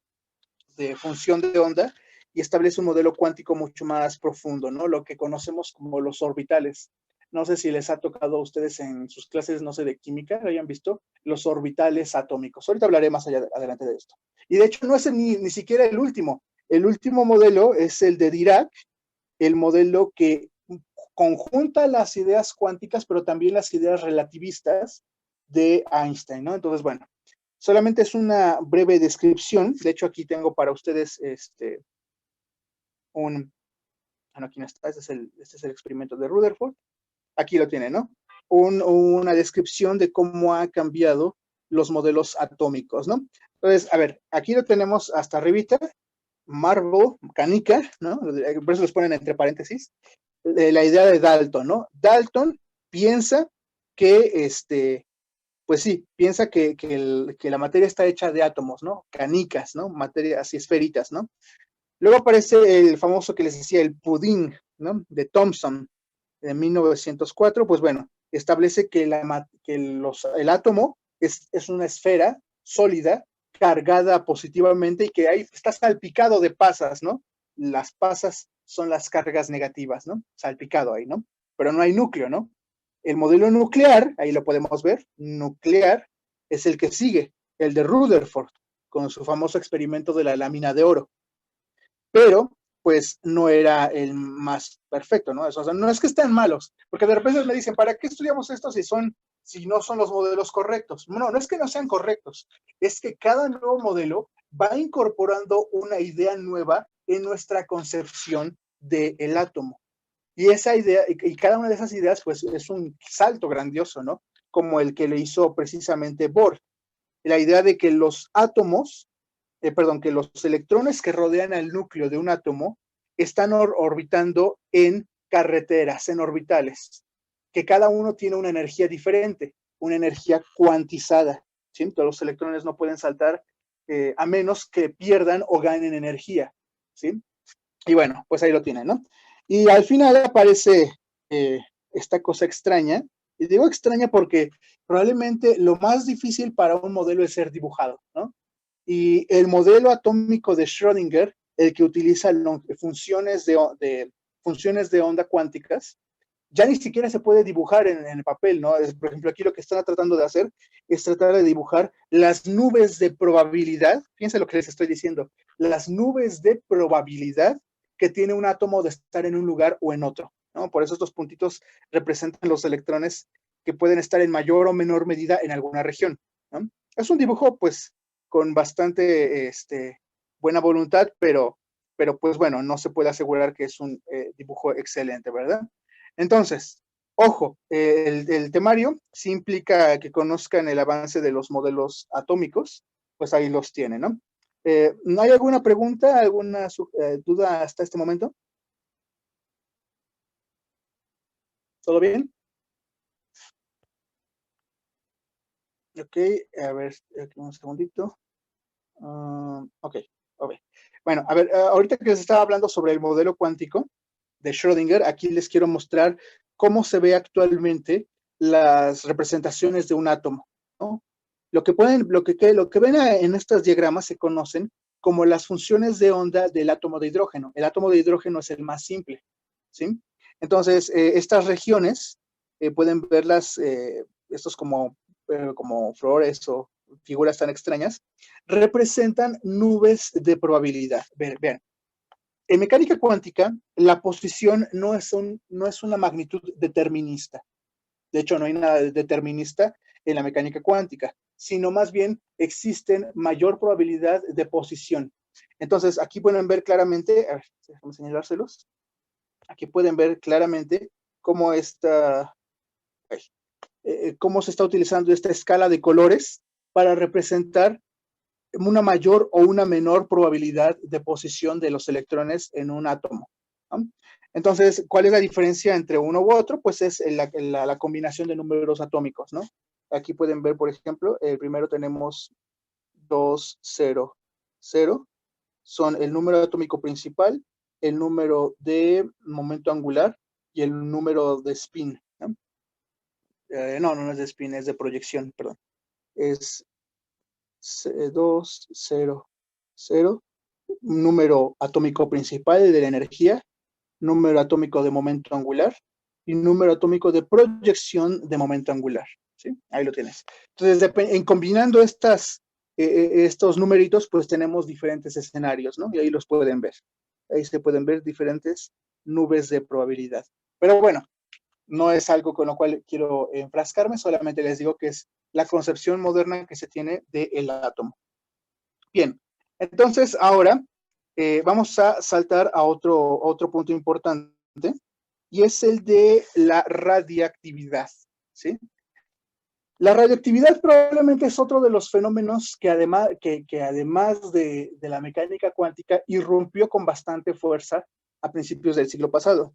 De función de onda, y establece un modelo cuántico mucho más profundo, ¿no? Lo que conocemos como los orbitales. No sé si les ha tocado a ustedes en sus clases, no sé, de química, lo hayan visto, los orbitales atómicos. Ahorita hablaré más adelante de esto. Y de hecho no es ni siquiera el último. El último modelo es el de Dirac, el modelo que conjunta las ideas cuánticas, pero también las ideas relativistas de Einstein, ¿no? Entonces, bueno, solamente es una breve descripción. De hecho, aquí tengo para ustedes aquí no está, este es el experimento de Rutherford. Aquí lo tiene, ¿no? Una descripción de cómo ha cambiado los modelos atómicos, ¿no? Entonces, a ver, aquí lo tenemos hasta arribita, Marvel, Canica, ¿no? Por eso los ponen entre paréntesis, la idea de Dalton, ¿no? Dalton piensa que, pues sí, piensa que la materia está hecha de átomos, ¿no? Canicas, ¿no? Materia así esferitas, ¿no? Luego aparece el famoso que les decía, el pudín, ¿no? De Thomson, de 1904, pues bueno, establece que, el átomo es una esfera sólida, cargada positivamente y que ahí está salpicado de pasas, ¿no? Las pasas son las cargas negativas, ¿no? Salpicado ahí, ¿no? Pero no hay núcleo, ¿no? El modelo nuclear, ahí lo podemos ver, nuclear, es el que sigue, el de Rutherford, con su famoso experimento de la lámina de oro. Pero pues no era el más perfecto, ¿no? O sea, no es que estén malos, porque de repente me dicen, ¿para qué estudiamos esto si no son los modelos correctos? No, no es que no sean correctos, es que cada nuevo modelo va incorporando una idea nueva en nuestra concepción del átomo. Y esa idea, y cada una de esas ideas, pues es un salto grandioso, ¿no? Como el que le hizo precisamente Bohr. La idea de que los átomos que los electrones que rodean al núcleo de un átomo están orbitando en carreteras, en orbitales, que cada uno tiene una energía diferente, una energía cuantizada. ¿Sí? Todos los electrones no pueden saltar a menos que pierdan o ganen energía. ¿Sí? Y bueno, pues ahí lo tienen, ¿no? Y al final aparece esta cosa extraña, y digo extraña porque probablemente lo más difícil para un modelo es ser dibujado, ¿no? Y el modelo atómico de Schrödinger, el que utiliza funciones de onda cuánticas, ya ni siquiera se puede dibujar en el papel, ¿no? Por ejemplo, aquí lo que están tratando de hacer es tratar de dibujar las nubes de probabilidad, fíjense lo que les estoy diciendo, las nubes de probabilidad que tiene un átomo de estar en un lugar o en otro, ¿no? Por eso estos puntitos representan los electrones que pueden estar en mayor o menor medida en alguna región, ¿no? Es un dibujo, pues, con bastante buena voluntad, pero pues bueno, no se puede asegurar que es un dibujo excelente, ¿verdad? Entonces, ojo, el temario sí implica que conozcan el avance de los modelos atómicos, pues ahí los tienen, ¿no? ¿No hay alguna pregunta, alguna duda hasta este momento? ¿Todo bien? Ok, a ver, aquí un segundito. Ok, ok. Bueno, a ver, ahorita que les estaba hablando sobre el modelo cuántico de Schrödinger, aquí les quiero mostrar cómo se ve actualmente las representaciones de un átomo, ¿no? Lo que ven en estos diagramas se conocen como las funciones de onda del átomo de hidrógeno. El átomo de hidrógeno es el más simple, ¿sí? Entonces, estas regiones pueden verlas, estos como flores o figuras tan extrañas, representan nubes de probabilidad. Vean, en mecánica cuántica, la posición no es una magnitud determinista. De hecho, no hay nada determinista en la mecánica cuántica, sino más bien existen mayor probabilidad de posición. Entonces, aquí pueden ver claramente, a ver, déjame señalárselos. Aquí pueden ver claramente cómo cómo se está utilizando esta escala de colores para representar una mayor o una menor probabilidad de posición de los electrones en un átomo, ¿no? Entonces, ¿cuál es la diferencia entre uno u otro? Pues es la combinación de números atómicos, ¿no? Aquí pueden ver, por ejemplo, primero tenemos 2, 0, 0, son el número atómico principal, el número de momento angular y el número de spin, ¿no? No es de spin, es de proyección, perdón. Es 2, 0, 0, número atómico principal de la energía, número atómico de momento angular y número atómico de proyección de momento angular. ¿Sí? Ahí lo tienes. Entonces, en combinando estos numeritos, pues tenemos diferentes escenarios, ¿no? Y ahí los pueden ver. Ahí se pueden ver diferentes nubes de probabilidad. Pero bueno, no es algo con lo cual quiero enfrascarme, solamente les digo que es la concepción moderna que se tiene del átomo. Bien, entonces ahora vamos a saltar a otro punto importante, y es el de la radiactividad, ¿sí? La radioactividad probablemente es otro de los fenómenos que además de la mecánica cuántica irrumpió con bastante fuerza a principios del siglo pasado.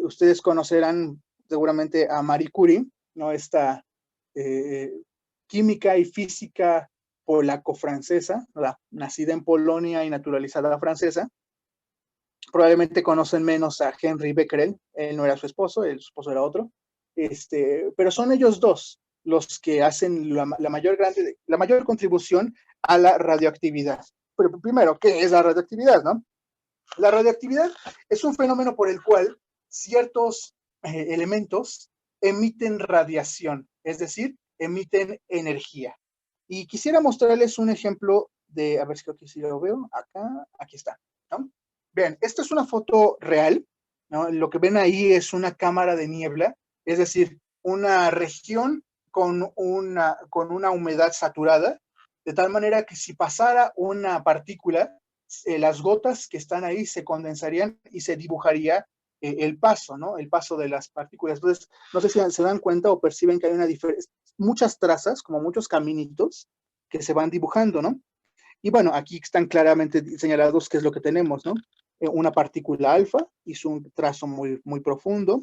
Ustedes conocerán seguramente a Marie Curie, ¿no? Esta química y física polaco-francesa, nacida en Polonia y naturalizada francesa. Probablemente conocen menos a Henry Becquerel, él no era su esposo, su esposo era otro, pero son ellos dos los que hacen la mayor contribución a la radioactividad. Pero primero, ¿qué es la radioactividad, no? La radioactividad es un fenómeno por el cual ciertos elementos emiten radiación, es decir, emiten energía. Y quisiera mostrarles un ejemplo de, a ver si lo veo, acá, aquí está, ¿no? Vean, esta es una foto real, ¿no? Lo que ven ahí es una cámara de niebla, es decir, una región con una humedad saturada, de tal manera que si pasara una partícula, las gotas que están ahí se condensarían y se dibujaría el paso, ¿no? El paso de las partículas. Entonces, no sé si se dan cuenta o perciben que hay muchas trazas, como muchos caminitos que se van dibujando, ¿no? Y bueno, aquí están claramente señalados qué es lo que tenemos, ¿no? Una partícula alfa hizo un trazo muy, muy profundo,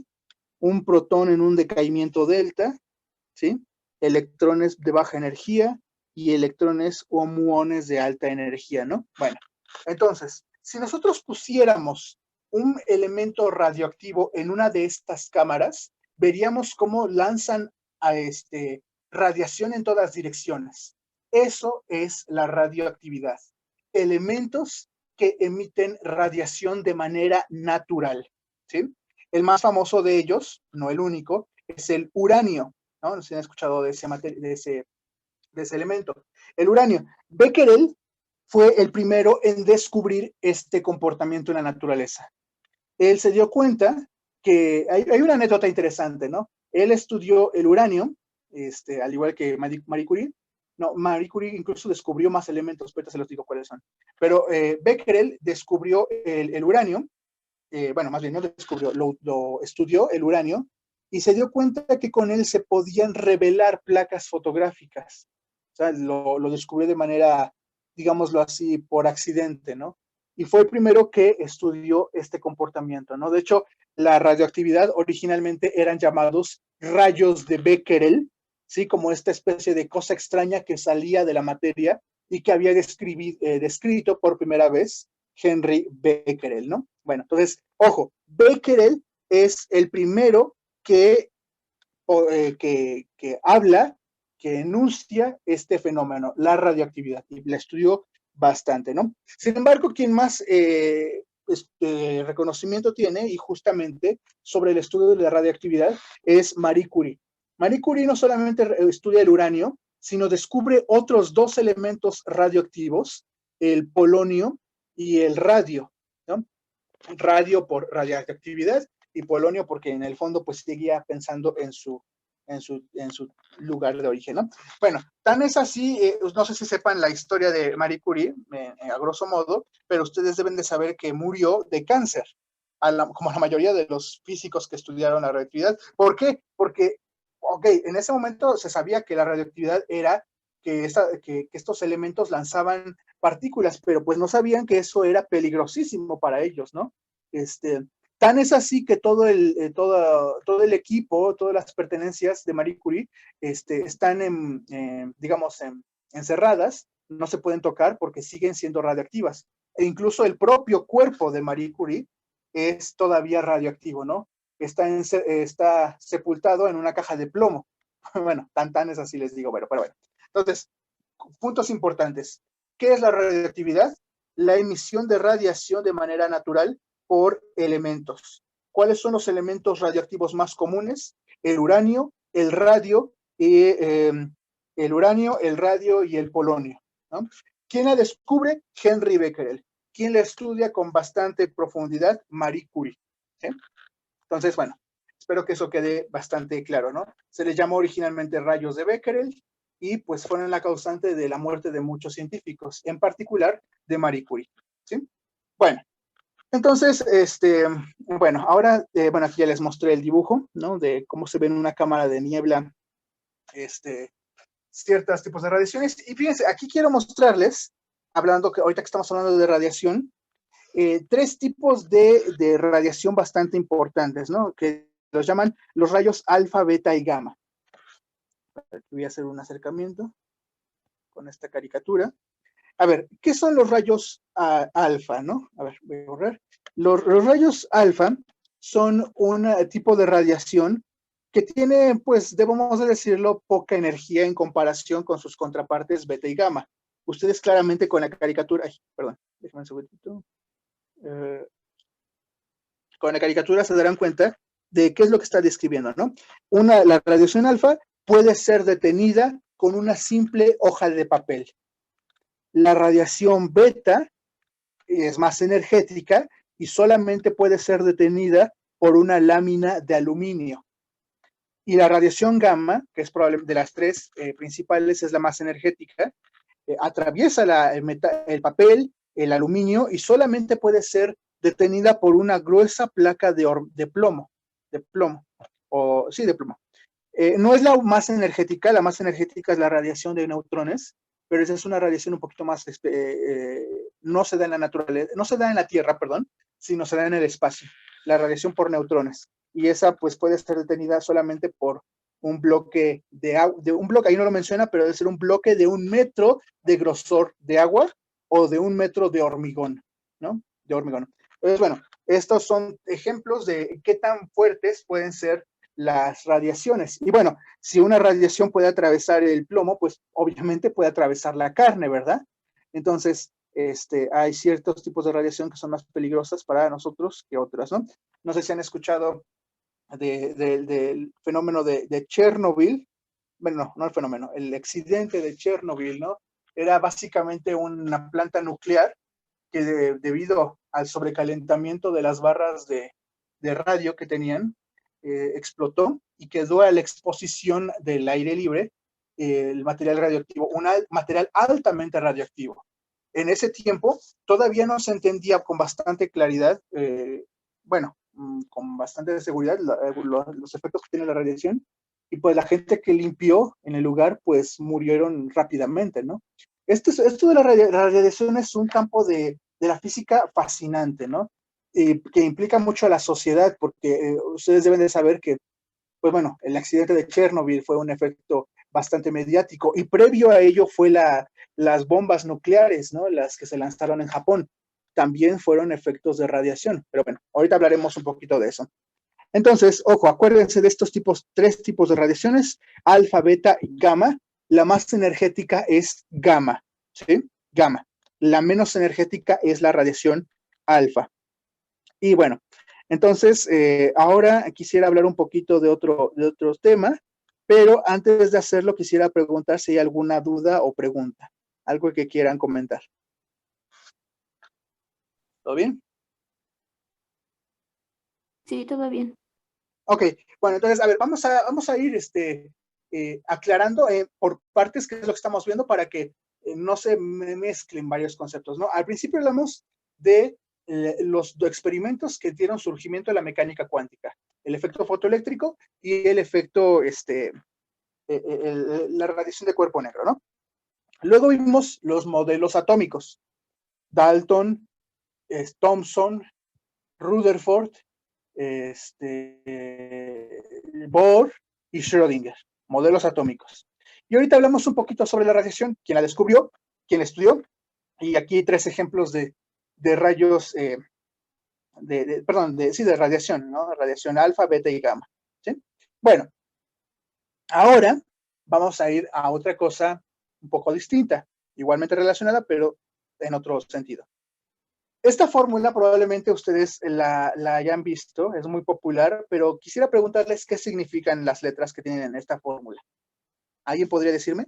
un protón en un decaimiento delta, ¿sí? Electrones de baja energía y electrones o muones de alta energía, ¿no? Bueno, entonces, si nosotros pusiéramos un elemento radioactivo en una de estas cámaras, veríamos cómo lanzan a radiación en todas direcciones. Eso es la radioactividad. Elementos que emiten radiación de manera natural, ¿sí? El más famoso de ellos, no el único, es el uranio, ¿no? No sé si han escuchado de ese elemento. El uranio. Becquerel fue el primero en descubrir este comportamiento en la naturaleza. Él se dio cuenta que hay una anécdota interesante, ¿no? Él estudió el uranio, al igual que Marie Curie. No, Marie Curie incluso descubrió más elementos, ahorita se los digo cuáles son. Pero Becquerel descubrió el uranio, bueno, más bien no descubrió, lo estudió el uranio y se dio cuenta que con él se podían revelar placas fotográficas. O sea, lo descubrió de manera, digámoslo así, por accidente, ¿no? Y fue el primero que estudió este comportamiento, ¿no? De hecho, la radioactividad originalmente eran llamados rayos de Becquerel, ¿sí? Como esta especie de cosa extraña que salía de la materia y que había descrito por primera vez Henry Becquerel, ¿no? Bueno, entonces, ojo, Becquerel es el primero que habla, que enuncia este fenómeno, la radioactividad, y la estudió bastante, ¿no? Sin embargo, quien más reconocimiento tiene, y justamente sobre el estudio de la radioactividad, es Marie Curie. Marie Curie no solamente estudia el uranio, sino descubre otros dos elementos radioactivos, el polonio y el radio, ¿no? Radio por radioactividad y polonio porque en el fondo pues seguía pensando en su lugar de origen, ¿no? Bueno, tan es así, no sé si sepan la historia de Marie Curie, a grosso modo, pero ustedes deben de saber que murió de cáncer, como la mayoría de los físicos que estudiaron la radioactividad. ¿Por qué? Porque, ok, en ese momento se sabía que la radioactividad era que estos elementos lanzaban partículas, pero pues no sabían que eso era peligrosísimo para ellos, ¿no? Tan es así que todo el equipo, todas las pertenencias de Marie Curie están, digamos, encerradas, no se pueden tocar porque siguen siendo radioactivas. E incluso el propio cuerpo de Marie Curie es todavía radioactivo, ¿no? Está sepultado en una caja de plomo. Bueno, tan es así, les digo, pero bueno. Entonces, puntos importantes. ¿Qué es la radioactividad? La emisión de radiación de manera natural por elementos. ¿Cuáles son los elementos radioactivos más comunes? El uranio, el radio, el uranio, el radio y el polonio, ¿no? ¿Quién la descubre? Henry Becquerel. ¿Quién la estudia con bastante profundidad? Marie Curie. ¿Sí? Entonces, bueno, espero que eso quede bastante claro, ¿no? Se les llamó originalmente rayos de Becquerel y pues fueron la causante de la muerte de muchos científicos, en particular de Marie Curie, ¿sí? Bueno, Entonces, bueno, ahora, bueno, aquí ya les mostré el dibujo, ¿no? De cómo se ve en una cámara de niebla, ciertos tipos de radiaciones. Y fíjense, aquí quiero mostrarles, hablando que ahorita que estamos hablando de radiación, tres tipos de radiación bastante importantes, ¿no? Que los llaman los rayos alfa, beta y gamma. Aquí voy a hacer un acercamiento con esta caricatura. A ver, ¿qué son los rayos alfa, no? A ver, voy a borrar. Los rayos alfa son un tipo de radiación que tiene, pues, debemos de decirlo, poca energía en comparación con sus contrapartes beta y gamma. Ustedes claramente con la caricatura, ay, perdón, déjenme un segundito. Con la caricatura se darán cuenta de qué es lo que está describiendo, ¿no? La radiación alfa puede ser detenida con una simple hoja de papel. La radiación beta es más energética y solamente puede ser detenida por una lámina de aluminio. Y la radiación gamma, que es probablemente de las tres principales, es la más energética, atraviesa el papel, el aluminio, y solamente puede ser detenida por una gruesa placa de plomo, de plomo. No es la más energética, la más energética es la radiación de neutrones, pero esa es una radiación un poquito más, no se da en la naturaleza, no se da en la Tierra, perdón, sino se da en el espacio, la radiación por neutrones. Y esa pues puede ser detenida solamente por un bloque un bloque, ahí no lo menciona, pero debe ser un bloque de 1 metro de grosor de agua o de 1 metro de hormigón, ¿no? De hormigón. Entonces, bueno, estos son ejemplos de qué tan fuertes pueden ser las radiaciones. Y bueno, si una radiación puede atravesar el plomo, pues obviamente puede atravesar la carne, ¿verdad? Entonces, hay ciertos tipos de radiación que son más peligrosas para nosotros que otras, ¿no? No sé si han escuchado del fenómeno de Chernobyl. Bueno, no el fenómeno, el accidente de Chernobyl, ¿no? Era básicamente una planta nuclear que debido al sobrecalentamiento de las barras de radio que tenían, explotó y quedó a la exposición del aire libre el material radioactivo, un material altamente radioactivo. En ese tiempo todavía no se entendía con bastante claridad, bueno, con bastante seguridad los efectos que tiene la radiación, y pues la gente que limpió en el lugar pues murieron rápidamente, ¿no? Esto de la radiación es un campo de la física fascinante, ¿no? Que implica mucho a la sociedad, porque ustedes deben de saber que, pues bueno, el accidente de Chernobyl fue un efecto bastante mediático, y previo a ello fue las bombas nucleares, ¿no? Las que se lanzaron en Japón, también fueron efectos de radiación, pero bueno, ahorita hablaremos un poquito de eso. Entonces, ojo, acuérdense de estos tres tipos de radiaciones, alfa, beta y gamma. La más energética es gamma, ¿sí? Gamma. La menos energética es la radiación alfa. Y bueno, entonces, ahora quisiera hablar un poquito de otro tema, pero antes de hacerlo quisiera preguntar si hay alguna duda o pregunta, algo que quieran comentar. ¿Todo bien? Sí, todo bien. Ok, bueno, entonces, a ver, vamos a ir aclarando por partes qué es lo que estamos viendo para que no se mezclen varios conceptos, ¿no? Al principio hablamos de los experimentos que dieron surgimiento de la mecánica cuántica, el efecto fotoeléctrico y el efecto, la radiación de cuerpo negro, ¿no? Luego vimos los modelos atómicos, Dalton, Thomson, Rutherford, Bohr y Schrödinger, modelos atómicos. Y ahorita hablamos un poquito sobre la radiación, quién la descubrió, quién la estudió, y aquí hay 3 ejemplos de rayos, de radiación, ¿no? Radiación alfa, beta y gamma. ¿Sí? Bueno, ahora vamos a ir a otra cosa un poco distinta, igualmente relacionada, pero en otro sentido. Esta fórmula probablemente ustedes la hayan visto, es muy popular, pero quisiera preguntarles qué significan las letras que tienen en esta fórmula. ¿Alguien podría decirme?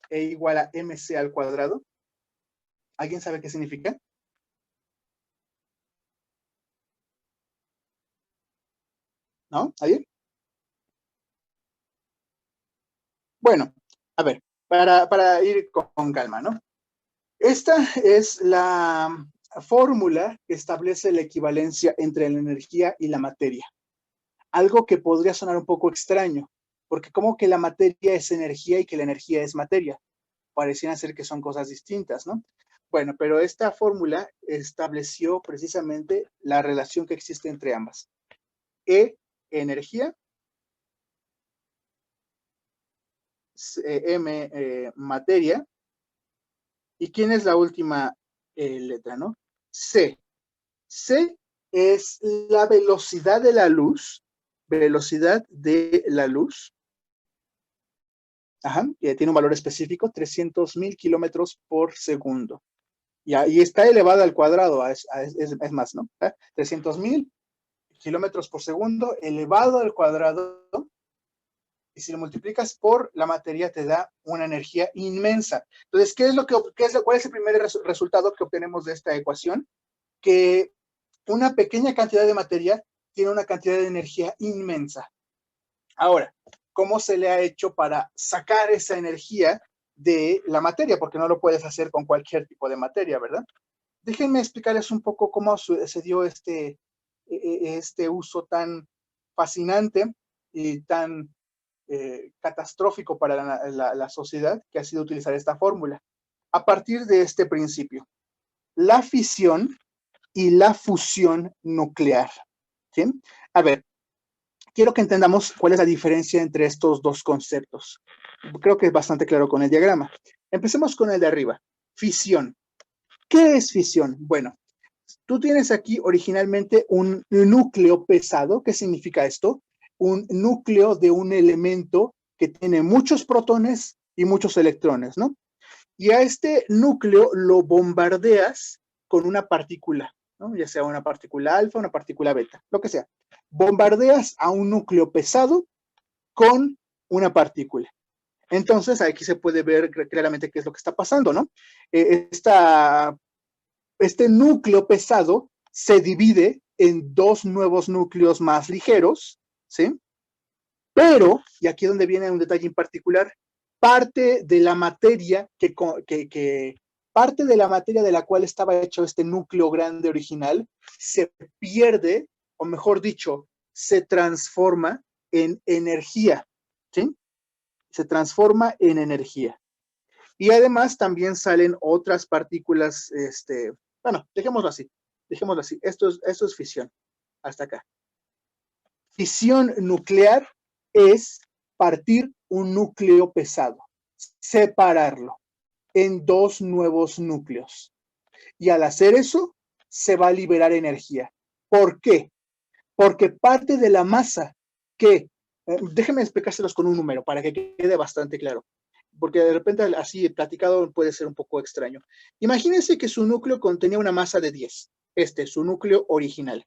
E igual a mc al cuadrado. ¿Alguien sabe qué significa? ¿No? ¿Alguien? Bueno, a ver, para ir con calma, ¿no? Esta es la fórmula que establece la equivalencia entre la energía y la materia. Algo que podría sonar un poco extraño, porque como que la materia es energía y que la energía es materia. Parecieran ser que son cosas distintas, ¿no? Bueno, pero esta fórmula estableció precisamente la relación que existe entre ambas. E, energía, M, materia, ¿y quién es la última letra, no? C. C es la velocidad de la luz, ajá, tiene un valor específico, 300,000 kilómetros por segundo. Y está elevada al cuadrado, es más, ¿no? 300,000 kilómetros por segundo elevado al cuadrado, y si lo multiplicas por la materia te da una energía inmensa. Entonces, ¿cuál es el primer resultado que obtenemos de esta ecuación? Que una pequeña cantidad de materia tiene una cantidad de energía inmensa. Ahora, ¿cómo se le ha hecho para sacar esa energía de la materia? Porque no lo puedes hacer con cualquier tipo de materia, ¿verdad? Déjenme explicarles un poco cómo se dio este uso tan fascinante y tan catastrófico para la sociedad, que ha sido utilizar esta fórmula. A partir de este principio, la fisión y la fusión nuclear. ¿Sí? A ver, quiero que entendamos cuál es la diferencia entre estos dos conceptos. Creo que es bastante claro con el diagrama. Empecemos con el de arriba. Fisión. ¿Qué es fisión? Bueno, tú tienes aquí originalmente un núcleo pesado. ¿Qué significa esto? Un núcleo de un elemento que tiene muchos protones y muchos electrones, ¿no? Y a este núcleo lo bombardeas con una partícula, ¿no? Ya sea una partícula alfa, una partícula beta, lo que sea. Bombardeas a un núcleo pesado con una partícula. Entonces, aquí se puede ver claramente qué es lo que está pasando, ¿no? Este núcleo pesado se divide en dos nuevos núcleos más ligeros, ¿sí? Pero, y aquí es donde viene un detalle en particular, parte de la materia parte de la materia de la cual estaba hecho este núcleo grande original se pierde, o mejor dicho, se transforma en energía, ¿sí? Se transforma en energía. Y además también salen otras partículas, bueno, dejémoslo así. Esto es fisión, hasta acá. Fisión nuclear es partir un núcleo pesado, separarlo en dos nuevos núcleos. Y al hacer eso, se va a liberar energía. ¿Por qué? Porque parte de la masa déjenme explicárselos con un número para que quede bastante claro, porque de repente así platicado puede ser un poco extraño. Imagínense que su núcleo contenía una masa de 10, su núcleo original,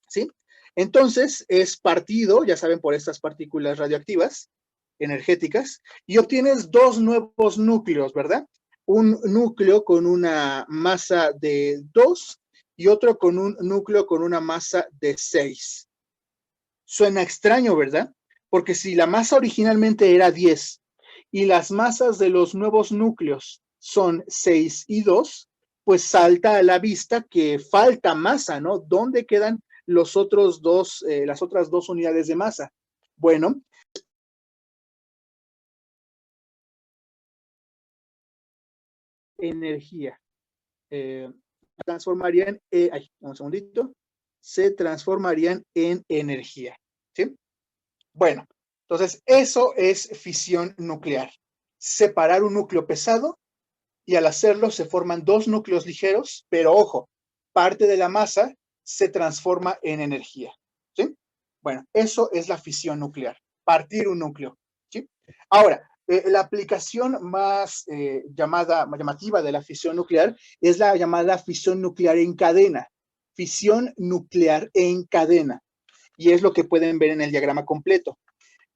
¿sí? Entonces es partido, ya saben, por estas partículas radioactivas, energéticas, y obtienes dos nuevos núcleos, ¿verdad? Un núcleo con una masa de 2 y otro con un núcleo con una masa de 6. Suena extraño, ¿verdad? Porque si la masa originalmente era 10 y las masas de los nuevos núcleos son 6 y 2, pues salta a la vista que falta masa, ¿no? ¿Dónde quedan las otras dos unidades de masa? Bueno, energía. Transformarían, un segundito, se transformarían en energía, ¿sí? Bueno, entonces eso es fisión nuclear. Separar un núcleo pesado y al hacerlo se forman dos núcleos ligeros, pero ojo, parte de la masa se transforma en energía, ¿sí? Bueno, eso es la fisión nuclear, partir un núcleo, ¿sí? Ahora, la aplicación más llamativa de la fisión nuclear es la llamada fisión nuclear en cadena. Fisión nuclear en cadena. Y es lo que pueden ver en el diagrama completo.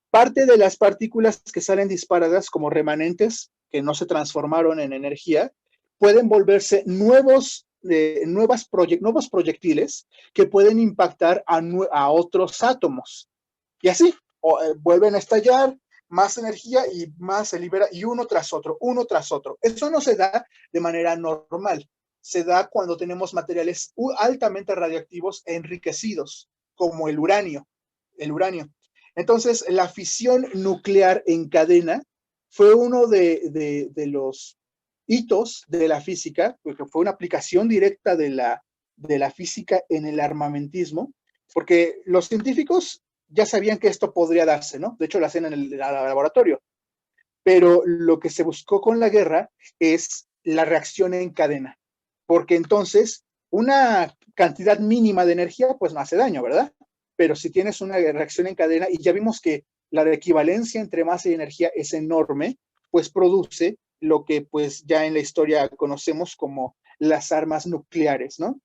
Parte de las partículas que salen disparadas como remanentes, que no se transformaron en energía, pueden volverse nuevos proyectiles que pueden impactar a otros átomos. Y así, vuelven a estallar, más energía y más se libera, y uno tras otro, uno tras otro. Eso no se da de manera normal, se da cuando tenemos materiales altamente radioactivos e enriquecidos, como el uranio. El uranio. Entonces, la fisión nuclear en cadena fue uno de los hitos de la física, porque fue una aplicación directa de la física en el armamentismo, porque los científicos ya sabían que esto podría darse, ¿no? De hecho, lo hacían en el laboratorio. Pero lo que se buscó con la guerra es la reacción en cadena, porque entonces una cantidad mínima de energía, pues no hace daño, ¿verdad? Pero si tienes una reacción en cadena, y ya vimos que la equivalencia entre masa y energía es enorme, pues produce lo que pues ya en la historia conocemos como las armas nucleares, ¿no?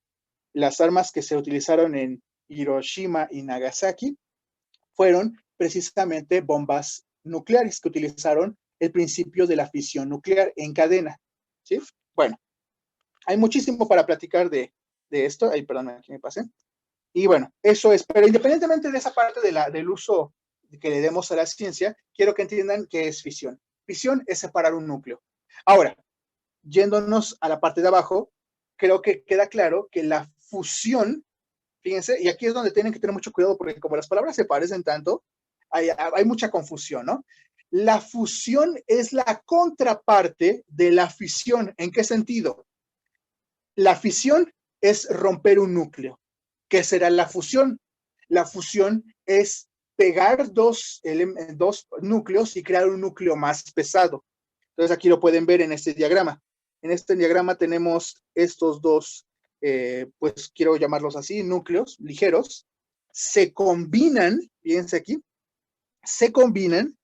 Las armas que se utilizaron en Hiroshima y Nagasaki fueron precisamente bombas nucleares que utilizaron el principio de la fisión nuclear en cadena, ¿sí? Bueno, hay muchísimo para platicar de esto. Ay, perdón, aquí me pasé. Y bueno, eso es, pero independientemente de esa parte del uso que le demos a la ciencia, quiero que entiendan qué es fisión. Fisión es separar un núcleo. Ahora, yéndonos a la parte de abajo, creo que queda claro que la fusión, fíjense, y aquí es donde tienen que tener mucho cuidado porque como las palabras se parecen tanto, hay mucha confusión, ¿no? La fusión es la contraparte de la fisión. ¿En qué sentido? La fisión es romper un núcleo. ¿Qué será la fusión? La fusión es pegar dos núcleos y crear un núcleo más pesado. Entonces aquí lo pueden ver en este diagrama. En este diagrama tenemos estos dos, pues quiero llamarlos así, núcleos ligeros. Se combinan, fíjense aquí, se combinan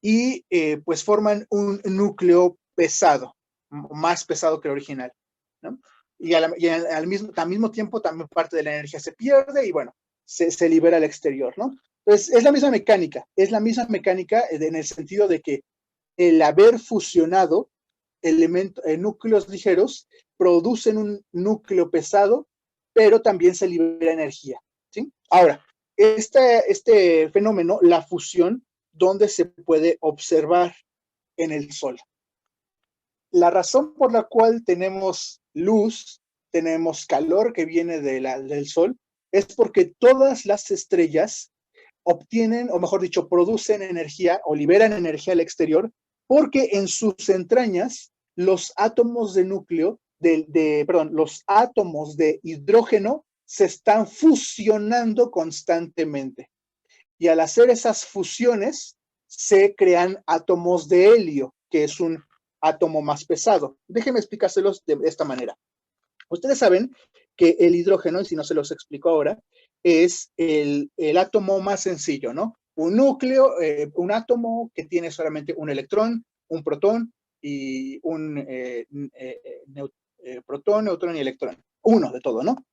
y pues forman un núcleo pesado, más pesado que el original, ¿no? Y al mismo tiempo también parte de la energía se pierde y bueno, se libera al exterior, ¿no? Entonces es la misma mecánica en el sentido de que el haber fusionado núcleos ligeros producen un núcleo pesado, pero también se libera energía, ¿sí? Ahora, este fenómeno, la fusión, ¿dónde se puede observar? En el Sol. La razón por la cual tenemos luz, tenemos calor que viene del Sol, es porque todas las estrellas obtienen, o mejor dicho, producen energía o liberan energía al exterior, porque en sus entrañas los átomos de núcleo, los átomos de hidrógeno se están fusionando constantemente. Y al hacer esas fusiones, se crean átomos de helio, que es un átomo más pesado. Déjenme explicárselos de esta manera. Ustedes saben que el hidrógeno, y si no se los explico ahora, es el átomo más sencillo, ¿no? Un núcleo, un átomo que tiene solamente un electrón, un protón y un protón, neutrón y electrón. Uno de todo, ¿no?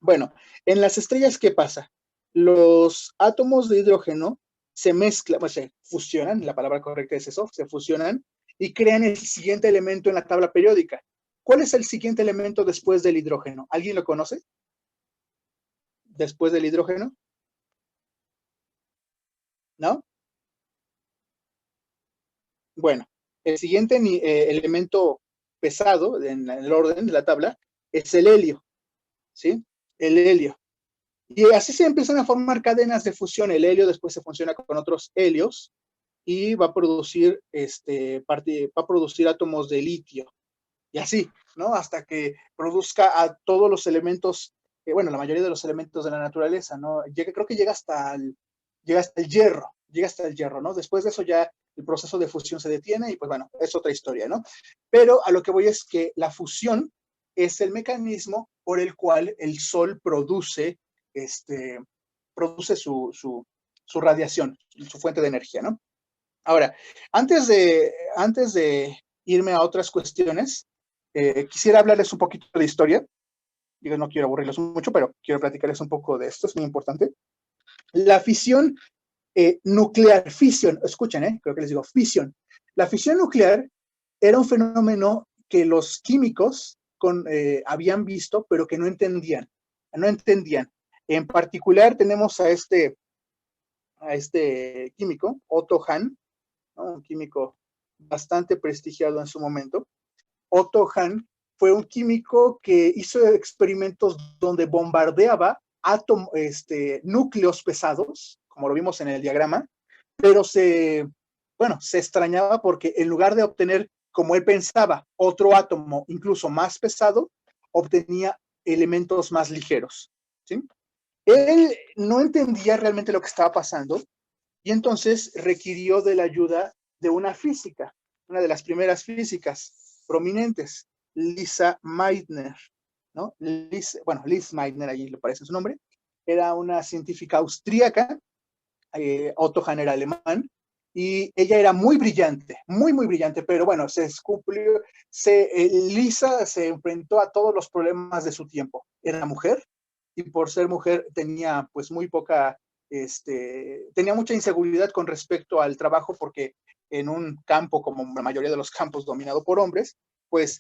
Bueno, en las estrellas, ¿qué pasa? Los átomos de hidrógeno se mezclan, pues se fusionan, la palabra correcta es eso, se fusionan y crean el siguiente elemento en la tabla periódica. ¿Cuál es el siguiente elemento después del hidrógeno? ¿Alguien lo conoce? Después del hidrógeno, ¿no? Bueno, el siguiente elemento pesado en el orden de la tabla es el helio, ¿sí? El helio. Y así se empiezan a formar cadenas de fusión. El helio después se fusiona con otros helios y va a producir, va a producir átomos de litio. Y así, ¿no? Hasta que produzca a todos los elementos, bueno, la mayoría de los elementos de la naturaleza, ¿no? Creo que llega hasta el hierro, ¿no? Después de eso ya el proceso de fusión se detiene y pues bueno, es otra historia, ¿no? Pero a lo que voy es que la fusión es el mecanismo por el cual el Sol produce su radiación, su fuente de energía, ¿no? Ahora, antes de irme a otras cuestiones, quisiera hablarles un poquito de historia. Digo, no quiero aburrirlos mucho, pero quiero platicarles un poco de esto, es muy importante. La fisión nuclear, fisión, escuchen, creo que les digo fisión. La fisión nuclear era un fenómeno que los químicos habían visto, pero que no entendían. No entendían. En particular tenemos a este químico, Otto Hahn, ¿no? Un químico bastante prestigiado en su momento. Otto Hahn fue un químico que hizo experimentos donde bombardeaba núcleos pesados, como lo vimos en el diagrama, pero se extrañaba porque en lugar de obtener, como él pensaba, otro átomo incluso más pesado, obtenía elementos más ligeros, ¿sí? Él no entendía realmente lo que estaba pasando y entonces requirió de la ayuda de una física, una de las primeras físicas prominentes, Lisa Meitner, ¿no? Liz Meitner, allí le parece su nombre, era una científica austríaca, Otto Hahn era alemán, y ella era muy brillante, muy, muy brillante, pero bueno, Lisa se enfrentó a todos los problemas de su tiempo. Era mujer, y por ser mujer tenía pues muy poca, tenía mucha inseguridad con respecto al trabajo, porque en un campo, como la mayoría de los campos dominado por hombres, pues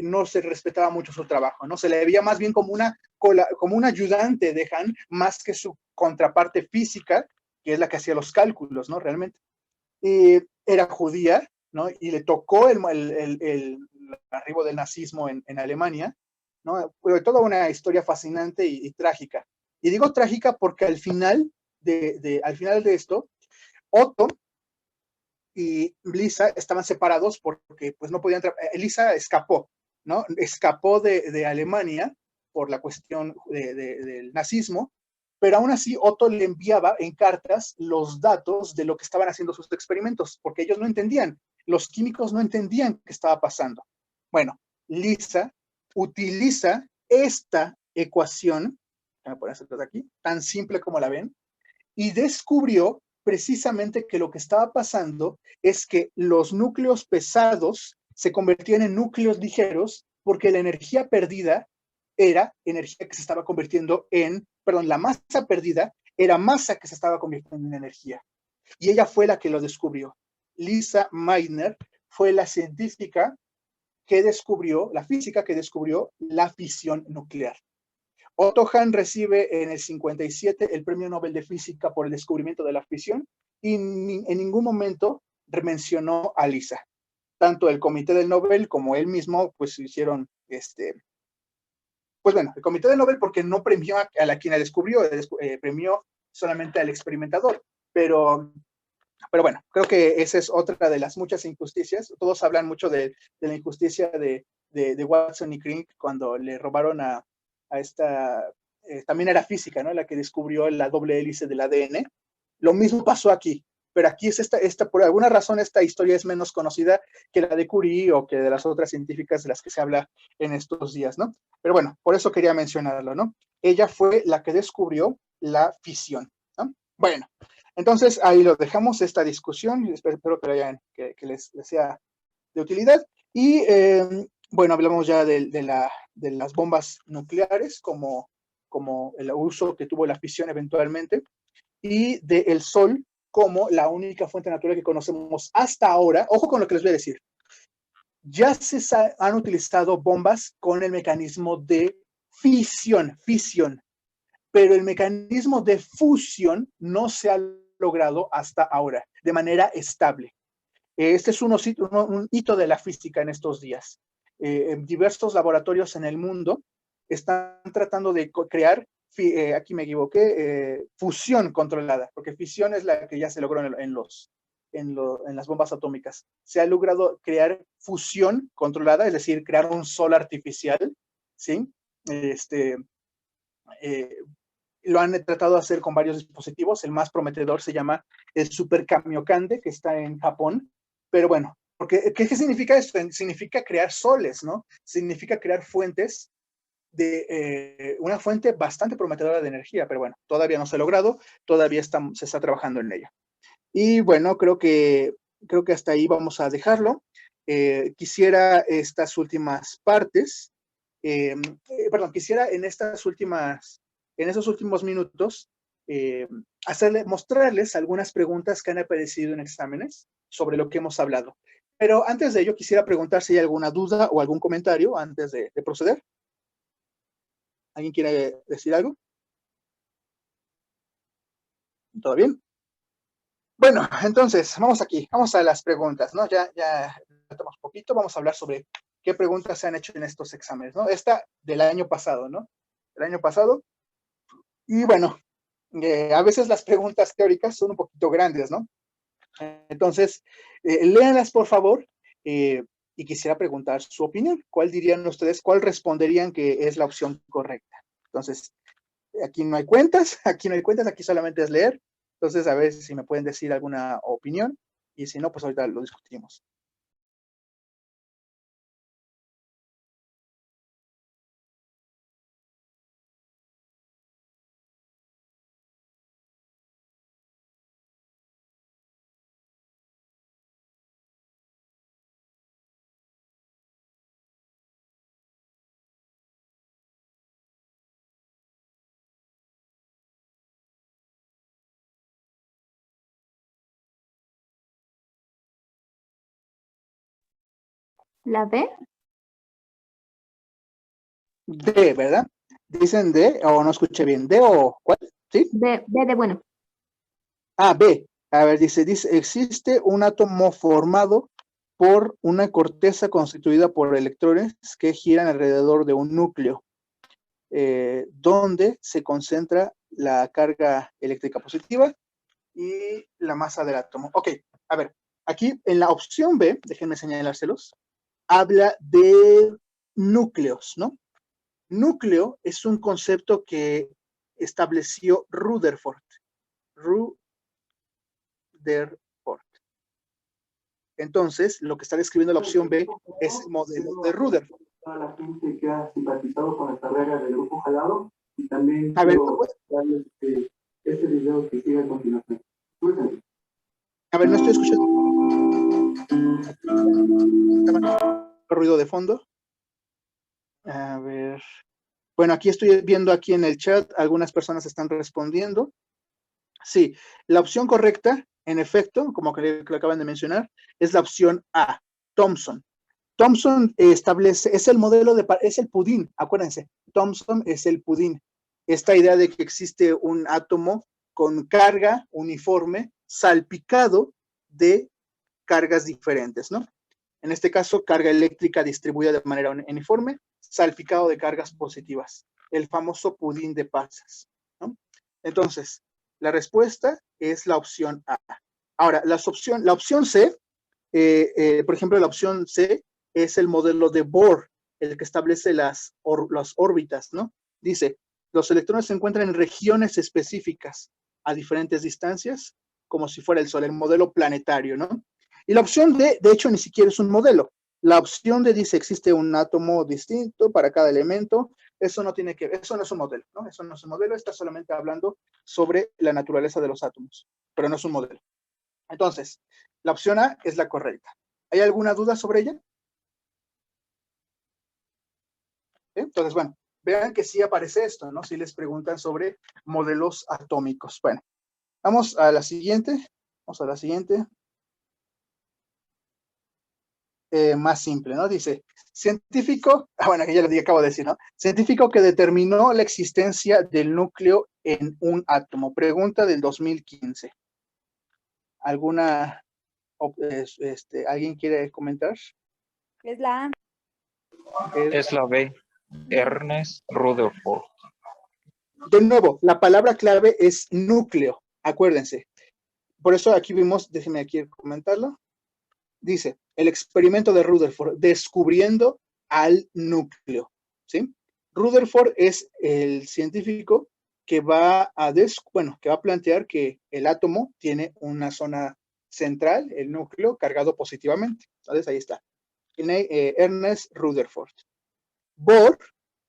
no se respetaba mucho su trabajo, ¿no? Se le veía más bien como un ayudante de Hahn, más que su contraparte física, que es la que hacía los cálculos, ¿no? Realmente. Era judía, ¿no? Y le tocó el arribo del nazismo en Alemania, ¿no? Fue toda una historia fascinante y trágica. Y digo trágica porque al final de esto, Otto y Lisa estaban separados porque pues no podían Lisa escapó, ¿no? Escapó de Alemania por la cuestión del nazismo, pero aún así Otto le enviaba en cartas los datos de lo que estaban haciendo sus experimentos, porque ellos no entendían, los químicos no entendían qué estaba pasando. Bueno, Lisa utiliza esta ecuación, voy a poner esto aquí, tan simple como la ven, y descubrió precisamente que lo que estaba pasando es que los núcleos pesados se convertían en núcleos ligeros porque la energía perdida era energía que se estaba convirtiendo la masa perdida era masa que se estaba convirtiendo en energía. Y ella fue la que lo descubrió. Lisa Meitner fue la científica que descubrió, la física que descubrió la fisión nuclear. Otto Hahn recibe en el 57 el Premio Nobel de Física por el descubrimiento de la fisión y en ningún momento mencionó a Lisa. Tanto el Comité del Nobel como él mismo, pues hicieron, pues bueno, el Comité del Nobel porque no premió a quien la descubrió, premió solamente al experimentador. Pero bueno, creo que esa es otra de las muchas injusticias. Todos hablan mucho de la injusticia de Watson y Crick cuando le robaron a esta, también era física, ¿no? La que descubrió la doble hélice del ADN. Lo mismo pasó aquí, pero aquí es por alguna razón esta historia es menos conocida que la de Curie o que de las otras científicas de las que se habla en estos días, ¿no? Pero bueno, por eso quería mencionarlo, ¿no? Ella fue la que descubrió la fisión, ¿no? Bueno, entonces ahí lo dejamos, esta discusión, espero que les sea de utilidad. Y bueno, hablamos ya de las bombas nucleares como el uso que tuvo la fisión eventualmente, y del Sol como la única fuente natural que conocemos hasta ahora. Ojo con lo que les voy a decir. Ya han utilizado bombas con el mecanismo de fisión, pero el mecanismo de fusión no se ha logrado hasta ahora de manera estable. Este es un hito de la física en estos días. En diversos laboratorios en el mundo están tratando de crear, aquí me equivoqué, fusión controlada, porque fisión es la que ya se logró en las bombas atómicas. Se ha logrado crear fusión controlada, es decir, crear un sol artificial, ¿sí? Lo han tratado de hacer con varios dispositivos. El más prometedor se llama el Super Kamiokande, que está en Japón. Pero bueno, ¿qué significa esto? Significa crear soles, ¿no? Significa crear fuentes una fuente bastante prometedora de energía, pero bueno, todavía no se ha logrado, todavía se está trabajando en ella. Y bueno, creo que hasta ahí vamos a dejarlo. Quisiera estas últimas partes, quisiera en esos últimos minutos, mostrarles algunas preguntas que han aparecido en exámenes sobre lo que hemos hablado. Pero antes de ello, quisiera preguntar si hay alguna duda o algún comentario antes de proceder. ¿Alguien quiere decir algo? ¿Todo bien? Bueno, entonces, vamos aquí, vamos a las preguntas, ¿no? Ya tomamos poquito, vamos a hablar sobre qué preguntas se han hecho en estos exámenes, ¿no? Esta del año pasado, ¿no? El año pasado. Y bueno, a veces las preguntas teóricas son un poquito grandes, ¿no? Entonces, léanlas por favor, y quisiera preguntar su opinión. ¿Cuál dirían ustedes, cuál responderían que es la opción correcta? Entonces, aquí no hay cuentas, aquí solamente es leer. Entonces, a ver si me pueden decir alguna opinión, y si no, pues ahorita lo discutimos. ¿La B? D, ¿verdad? Dicen D, o no escuché bien. ¿D o cuál? ¿Sí? B de bueno. Ah, B. A ver, dice, existe un átomo formado por una corteza constituida por electrones que giran alrededor de un núcleo, donde se concentra la carga eléctrica positiva y la masa del átomo. Ok, a ver, aquí en la opción B, déjenme señalárselos, habla de núcleos, ¿no? Núcleo es un concepto que estableció Rutherford. Rutherford. Entonces, lo que está describiendo la opción B es el modelo de Rutherford. A la gente que ha simpatizado con la carrera del grupo Jalado y también A ver, quiero darles este video que sigue a continuación. Escúchenlo. a ver, no estoy escuchando. Ruido de fondo. A ver. Bueno, aquí estoy viendo aquí en el chat, algunas personas están respondiendo. Sí, la opción correcta, en efecto, como que lo acaban de mencionar, es la opción A, Thomson. Thomson establece, es el modelo de, es el pudín, acuérdense, Thomson es el pudín. Esta idea de que existe un átomo con carga uniforme salpicado de cargas diferentes, ¿no? En este caso, carga eléctrica distribuida de manera uniforme, salpicado de cargas positivas, el famoso pudín de pasas, ¿no? Entonces, la respuesta es la opción A. Ahora, la opción C, por ejemplo, la opción C es el modelo de Bohr, el que establece las órbitas, ¿no? Dice, los electrones se encuentran en regiones específicas a diferentes distancias, como si fuera el Sol, el modelo planetario, ¿no? Y la opción D, de hecho, ni siquiera es un modelo. La opción D dice, existe un átomo distinto para cada elemento. Eso no tiene que ver, eso no es un modelo, ¿no? Eso no es un modelo, está solamente hablando sobre la naturaleza de los átomos, pero no es un modelo. Entonces, la opción A es la correcta. ¿Hay alguna duda sobre ella? ¿Sí? Entonces, bueno, vean que sí aparece esto, ¿no? Si les preguntan sobre modelos atómicos. Bueno, vamos a la siguiente. Vamos a la siguiente. Más simple, ¿no? Dice, científico, bueno, que ya lo acabo de decir, ¿no? Científico que determinó la existencia del núcleo en un átomo. Pregunta del 2015. ¿Alguna, alguien quiere comentar? Es la A. Es la B, Ernest Rutherford. De nuevo, la palabra clave es núcleo, acuérdense. Por eso aquí vimos, déjenme aquí comentarlo. Dice, el experimento de Rutherford, descubriendo al núcleo, ¿sí? Rutherford es el científico que va a plantear que el átomo tiene una zona central, el núcleo, cargado positivamente. Entonces, ahí está. Ernest Rutherford. Bohr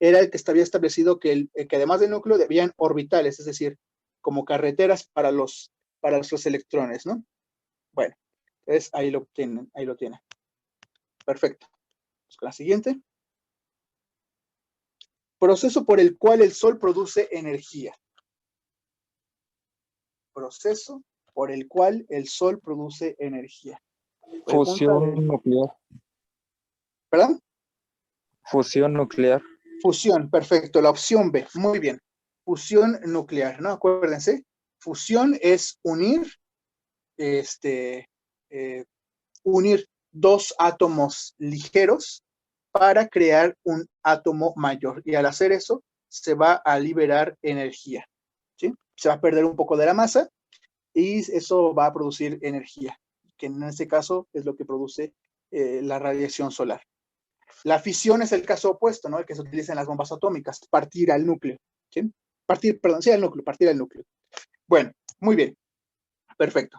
era el que había establecido que además del núcleo debían orbitales, es decir, como carreteras para los electrones, ¿no? Bueno, entonces ahí lo tienen, ahí lo tienen. Perfecto. Vamos con la siguiente. Proceso por el cual el Sol produce energía. Proceso por el cual el Sol produce energía. Fusión nuclear. ¿Perdón? Fusión nuclear. Fusión, perfecto. La opción B, muy bien. Fusión nuclear, ¿no? Acuérdense, fusión es unir unir dos átomos ligeros para crear un átomo mayor. Y al hacer eso, se va a liberar energía, ¿sí? Se va a perder un poco de la masa y eso va a producir energía, que en este caso es lo que produce la radiación solar. La fisión es el caso opuesto, ¿no? El que se utiliza en las bombas atómicas, partir al núcleo, ¿sí? Al núcleo, partir al núcleo. Bueno, muy bien, perfecto.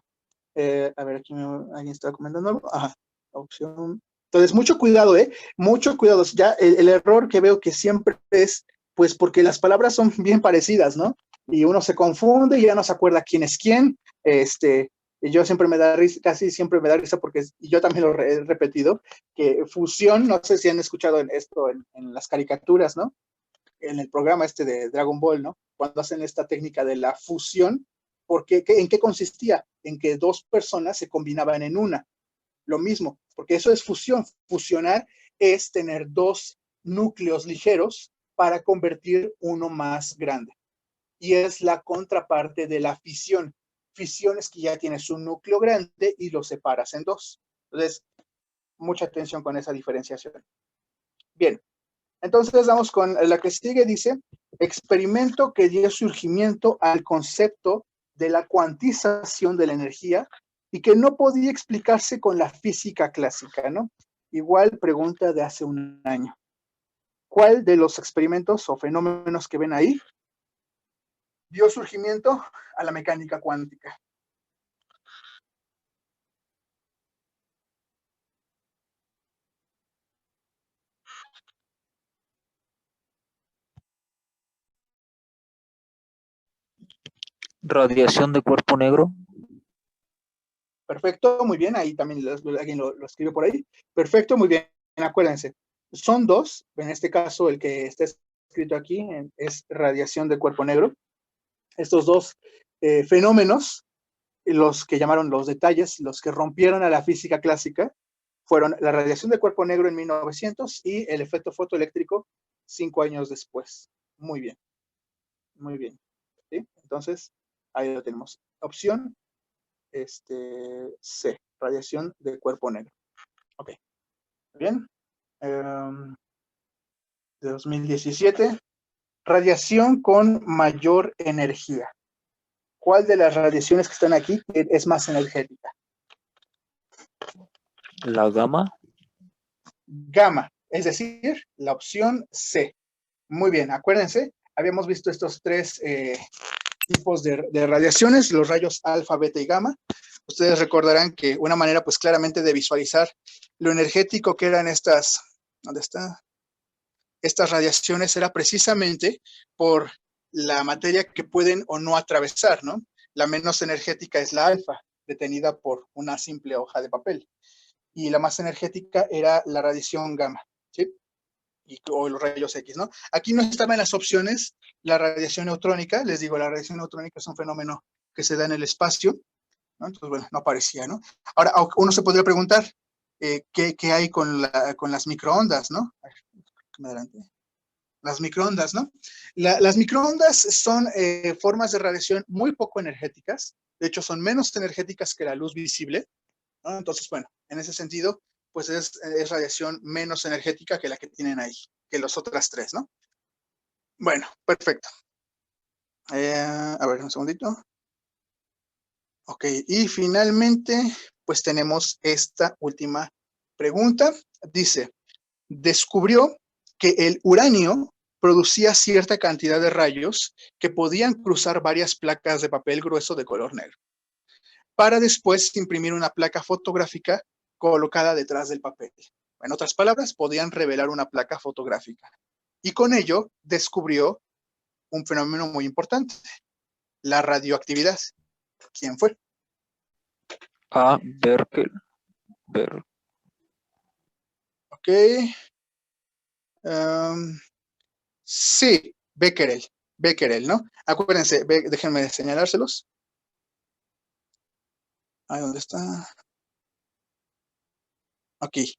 A ver, aquí alguien está comentando algo. Ajá, opción. Entonces, mucho cuidado, mucho cuidado. Ya el error que veo que siempre es, pues, porque las palabras son bien parecidas, ¿no? Y uno se confunde y ya no se acuerda quién es quién. Y yo siempre me da risa, casi siempre me da risa porque yo también lo he repetido, que fusión, no sé si han escuchado esto en las caricaturas, ¿no? En el programa de Dragon Ball, ¿no? Cuando hacen esta técnica de la fusión, ¿en qué consistía? En que dos personas se combinaban en una. Lo mismo, porque eso es fusión. Fusionar es tener dos núcleos ligeros para convertir uno más grande. Y es la contraparte de la fisión. Fisión es que ya tienes un núcleo grande y lo separas en dos. Entonces, mucha atención con esa diferenciación. Bien, entonces vamos con la que sigue, dice, experimento que dio surgimiento al concepto de la cuantización de la energía y que no podía explicarse con la física clásica, ¿no? Igual pregunta de hace un año. ¿Cuál de los experimentos o fenómenos que ven ahí dio surgimiento a la mecánica cuántica? Radiación de cuerpo negro. Perfecto, muy bien, ahí también alguien lo escribió por ahí. Perfecto, muy bien, acuérdense. Son dos, en este caso el que está escrito aquí es radiación de cuerpo negro. Estos dos fenómenos, los que llamaron los detalles, los que rompieron a la física clásica, fueron la radiación de cuerpo negro en 1900 y el efecto fotoeléctrico 5 años después. Muy bien, muy bien. ¿Sí? Entonces, ahí lo tenemos. Opción C, radiación de cuerpo negro. Ok, bien. De 2017, radiación con mayor energía. ¿Cuál de las radiaciones que están aquí es más energética? La gamma. Gamma, es decir, la opción C. Muy bien, acuérdense, habíamos visto estos tres tipos de radiaciones, los rayos alfa, beta y gamma. Ustedes recordarán que una manera, pues claramente de visualizar lo energético que eran estas, ¿dónde está? Estas radiaciones era precisamente por la materia que pueden o no atravesar, ¿no? La menos energética es la alfa, detenida por una simple hoja de papel. Y la más energética era la radiación gamma, ¿sí? O los rayos X, ¿no? Aquí no estaba en las opciones la radiación neutrónica. Les digo, la radiación neutrónica es un fenómeno que se da en el espacio, ¿no? Entonces, bueno, no aparecía, ¿no? Ahora, uno se podría preguntar, ¿qué hay con las microondas, ¿no? A ver, me adelante. Las microondas, ¿no? Las microondas son formas de radiación muy poco energéticas. De hecho, son menos energéticas que la luz visible, ¿no? Entonces, bueno, en ese sentido, pues es radiación menos energética que la que tienen ahí, que las otras tres, ¿no? Bueno, perfecto. A ver, un segundito. Ok, y finalmente, pues tenemos esta última pregunta. Dice, descubrió que el uranio producía cierta cantidad de rayos que podían cruzar varias placas de papel grueso de color negro, para después imprimir una placa fotográfica colocada detrás del papel. En otras palabras, podían revelar una placa fotográfica. Y con ello descubrió un fenómeno muy importante, la radioactividad. ¿Quién fue? A. Berkel. Ok. Sí, Becquerel, ¿no? Acuérdense, déjenme señalárselos. Ahí, ¿dónde está? Aquí.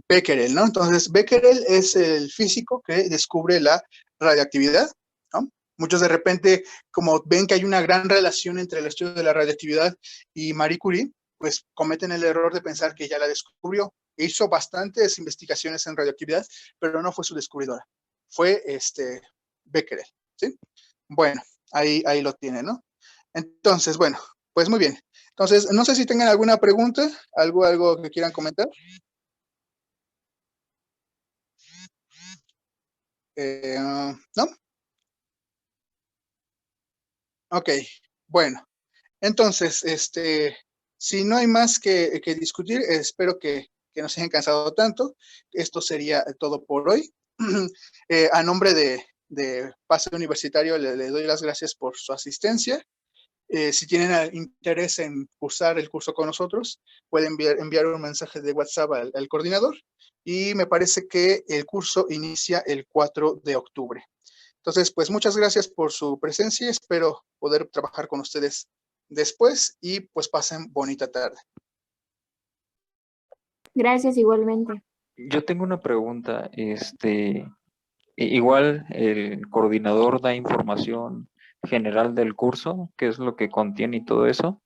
Becquerel, ¿no? Entonces, Becquerel es el físico que descubre la radioactividad, ¿no? Muchos de repente, como ven que hay una gran relación entre el estudio de la radioactividad y Marie Curie, pues cometen el error de pensar que ella la descubrió. Hizo bastantes investigaciones en radioactividad, pero no fue su descubridora. Fue Becquerel, ¿sí? Bueno, ahí lo tienen, ¿no? Entonces, bueno, pues muy bien. Entonces, no sé si tengan alguna pregunta, algo que quieran comentar. ¿No? Ok, bueno. Entonces, si no hay más que discutir, espero que no se hayan cansado tanto. Esto sería todo por hoy. A nombre de Pase Universitario, le doy las gracias por su asistencia. Si tienen interés en cursar el curso con nosotros, pueden enviar un mensaje de WhatsApp al coordinador, y me parece que el curso inicia el 4 de octubre. Entonces, pues muchas gracias por su presencia. Espero poder trabajar con ustedes después y pues pasen bonita tarde. Gracias igualmente. Yo tengo una pregunta. Igual el coordinador da información general del curso, qué es lo que contiene y todo eso.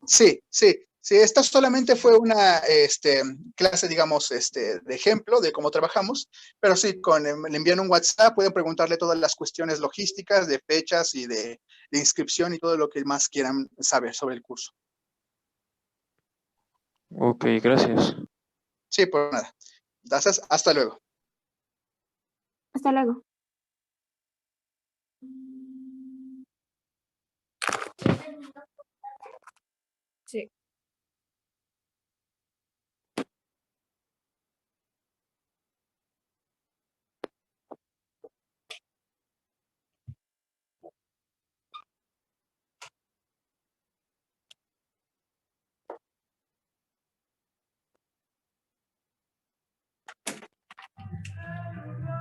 Sí. Esta solamente fue una clase, digamos, de ejemplo de cómo trabajamos, pero sí, le envían un WhatsApp, pueden preguntarle todas las cuestiones logísticas, de fechas y de inscripción y todo lo que más quieran saber sobre el curso. Ok, gracias. Sí, por nada. Gracias, hasta luego. Hasta luego. Sí.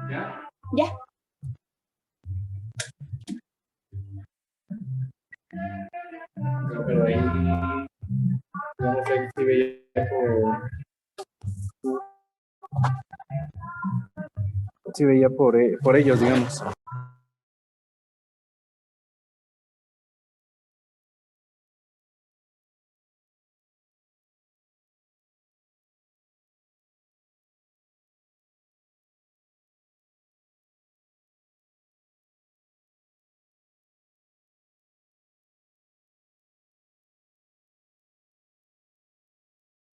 ¿Ya? Ya. No, pero ahí, digamos, ahí sí veía por ellos, digamos.